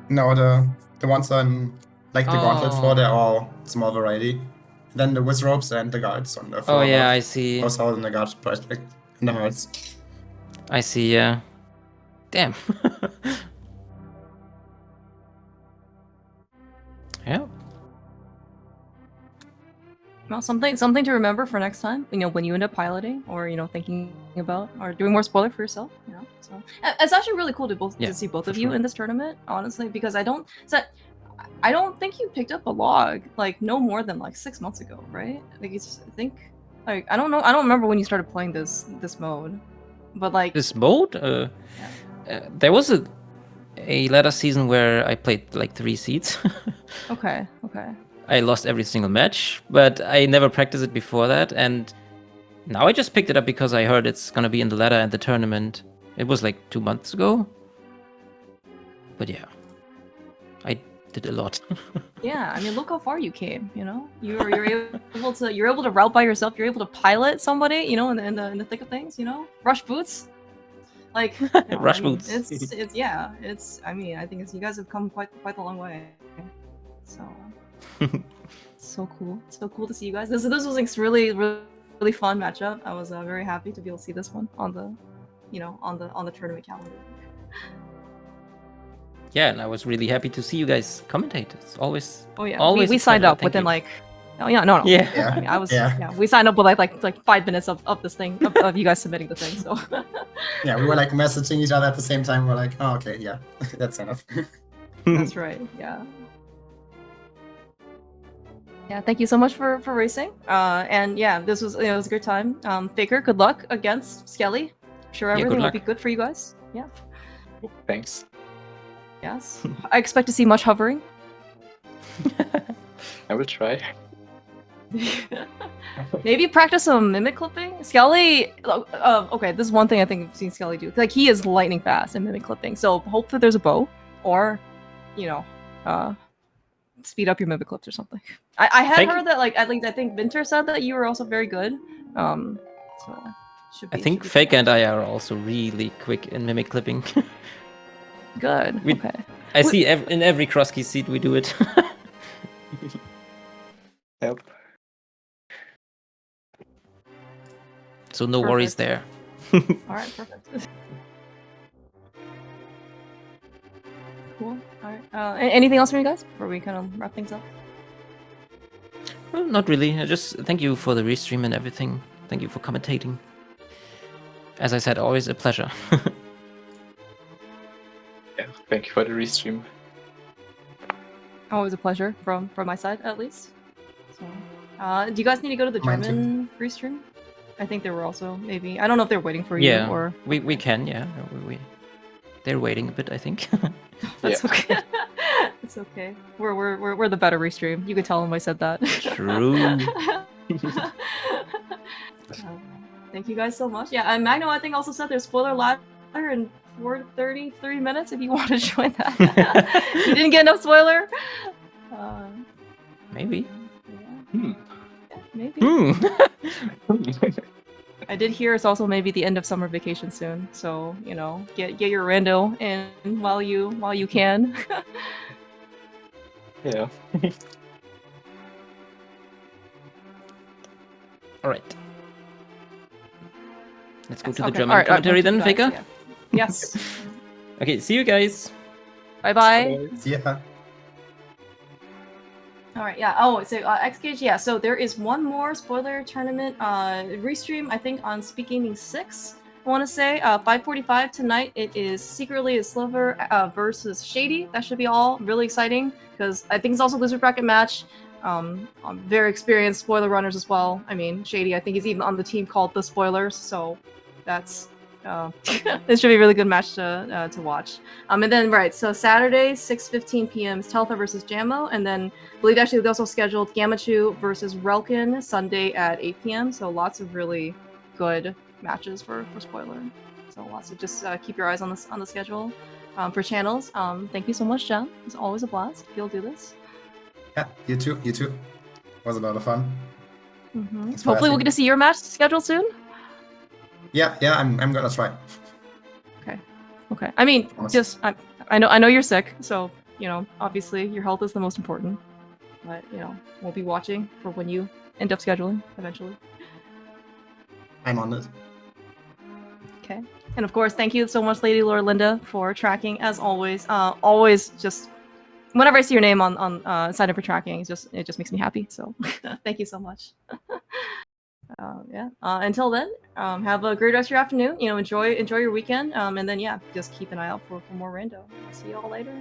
[SPEAKER 2] No, the ones on like the gauntlet
[SPEAKER 3] Oh.
[SPEAKER 2] 4, they're all small variety. Then the whiz ropes and the guards on the 4.
[SPEAKER 3] Oh yeah, I see.
[SPEAKER 2] Those are in the guard price pick in the hearts.
[SPEAKER 3] I see, yeah. Damn. Yeah.
[SPEAKER 1] Well, something to remember for next time. When you end up piloting, or thinking about, or doing more spoiler for yourself. So it's actually really cool to
[SPEAKER 3] Yeah,
[SPEAKER 1] see both
[SPEAKER 3] for
[SPEAKER 1] of you
[SPEAKER 3] sure.
[SPEAKER 1] in this tournament, honestly, because I don't think you picked up a log like no more than like 6 months ago, right? Like I don't know. I don't remember when you started playing this mode, but like
[SPEAKER 3] This mode? There was a latter season where I played like 3 seats.
[SPEAKER 1] okay.
[SPEAKER 3] I lost every single match, but I never practiced it before that, and now I just picked it up because I heard it's gonna be in the ladder and the tournament. It was like 2 months ago. But yeah. I did a lot.
[SPEAKER 1] Yeah, I mean, look how far you came. You're able to route by yourself. You're able to pilot somebody. In the thick of things. Rush boots. Like
[SPEAKER 3] Rush
[SPEAKER 1] I mean,
[SPEAKER 3] boots.
[SPEAKER 1] It's yeah. It's I mean I think you guys have come quite a long way. So so cool to see you guys. This was really fun matchup. I was very happy to be able to see this one on the on the tournament calendar.
[SPEAKER 3] Yeah, and I was really happy to see you guys commentate. It's always
[SPEAKER 1] Oh yeah,
[SPEAKER 3] always
[SPEAKER 1] we
[SPEAKER 3] a
[SPEAKER 1] signed
[SPEAKER 3] pleasure.
[SPEAKER 1] up
[SPEAKER 3] Thank
[SPEAKER 1] within
[SPEAKER 3] you.
[SPEAKER 1] like oh yeah no
[SPEAKER 3] Yeah.
[SPEAKER 2] Yeah.
[SPEAKER 1] I mean I was
[SPEAKER 2] Yeah.
[SPEAKER 1] we signed up with like 5 minutes of this thing of you guys submitting the thing. So
[SPEAKER 2] Yeah, we were like messaging each other at the same time. We're like, oh, okay, yeah, that's enough.
[SPEAKER 1] that's right. Yeah. Yeah, thank you so much for racing. And yeah, this was it was a good time. Faker, good luck against Skelly. Sure,
[SPEAKER 3] Yeah, good
[SPEAKER 1] everything will
[SPEAKER 3] luck.
[SPEAKER 1] be good for you guys. Yeah.
[SPEAKER 4] Thanks.
[SPEAKER 1] Yes. I expect to see much hovering.
[SPEAKER 4] I will try.
[SPEAKER 1] Maybe practice some mimic clipping. Skelly. Okay, this is one thing I think I've seen Skelly do. Like he is lightning fast in mimic clipping. So hopefully there's a bow, or, speed up your mimic clips or something. I had heard that like I think Vinter said that you were also very good. So should be.
[SPEAKER 3] I think
[SPEAKER 1] should be
[SPEAKER 3] Fake
[SPEAKER 1] good.
[SPEAKER 3] and I are also really quick in mimic clipping.
[SPEAKER 1] Good.
[SPEAKER 3] We-
[SPEAKER 1] Okay.
[SPEAKER 3] I see in every cross key seat we do it.
[SPEAKER 4] Yep.
[SPEAKER 3] So no worries
[SPEAKER 1] Perfect.
[SPEAKER 3] there.
[SPEAKER 1] All right. Perfect. Cool. All right. Anything else from you guys before we kind of wrap things up?
[SPEAKER 3] Well, not really. I just thank you for the restream and everything. Thank you for commentating. As I said, always a pleasure.
[SPEAKER 4] Yeah. Thank you for the restream.
[SPEAKER 1] Always a pleasure from my side, at least. So, do you guys need to go to the
[SPEAKER 2] Mine too.
[SPEAKER 1] German restream? I think they were also maybe. I don't know if they're waiting for you
[SPEAKER 3] Yeah,
[SPEAKER 1] or.
[SPEAKER 3] we can. Yeah, they're waiting a bit, I think.
[SPEAKER 1] That's
[SPEAKER 4] Yeah.
[SPEAKER 1] okay. It's okay. We're the better restream. You could tell them I said that.
[SPEAKER 3] True.
[SPEAKER 1] Thank you guys so much. Yeah, and Magno I think also said there's spoiler ladder in 4:33 minutes if you want to join that. You didn't get enough spoiler.
[SPEAKER 3] Maybe.
[SPEAKER 1] Yeah,
[SPEAKER 4] Hmm.
[SPEAKER 1] maybe.
[SPEAKER 3] Hmm.
[SPEAKER 1] I did hear it's also maybe the end of summer vacation soon, so get your rando in while you can.
[SPEAKER 4] Yeah.
[SPEAKER 3] All right. Let's go
[SPEAKER 1] Yes,
[SPEAKER 3] to the
[SPEAKER 1] okay.
[SPEAKER 3] German
[SPEAKER 1] All right,
[SPEAKER 3] commentary
[SPEAKER 1] thank
[SPEAKER 3] then,
[SPEAKER 1] you guys,
[SPEAKER 3] Faker.
[SPEAKER 1] yeah. Yes.
[SPEAKER 3] Okay, see you guys.
[SPEAKER 1] Bye bye.
[SPEAKER 2] Yeah.
[SPEAKER 1] All right, yeah. Oh, so X Gauge, yeah. So there is one more spoiler tournament restream, I think, on Speedgaming 6. I want to say 5:45 tonight. It is Secretly a Sliver versus Shady. That should be all really exciting because I think it's also a Lizard Bracket match. Very experienced spoiler runners as well. I mean, Shady, I think he's even on the team called The Spoilers. So that's this should be a really good match to watch. And then so Saturday 6:15 p.m. is Teltha versus Jammo, and then I believe actually they also scheduled Gamachu versus Relkin Sunday at 8 p.m. So lots of really good matches for spoiler. So lots of just keep your eyes on the schedule for channels. Thank you so much, Jen. It's always a blast. You'll do this.
[SPEAKER 2] Yeah, you too. You too. Was a lot of fun. Thanks for
[SPEAKER 1] Hopefully we'll
[SPEAKER 2] asking.
[SPEAKER 1] get to see your match scheduled soon.
[SPEAKER 2] Yeah, I'm gonna try.
[SPEAKER 1] Okay. I mean,
[SPEAKER 2] Awesome.
[SPEAKER 1] just I know you're sick, so obviously your health is the most important. But we'll be watching for when you end up scheduling eventually.
[SPEAKER 2] I'm on it.
[SPEAKER 1] Okay. And of course, thank you so much, Lady Laura Linda, for tracking as always. Always just whenever I see your name on sign up for tracking, it just makes me happy. So thank you so much. Yeah. Until then, have a great rest of your afternoon. Enjoy your weekend. And then just keep an eye out for more rando. See you all later.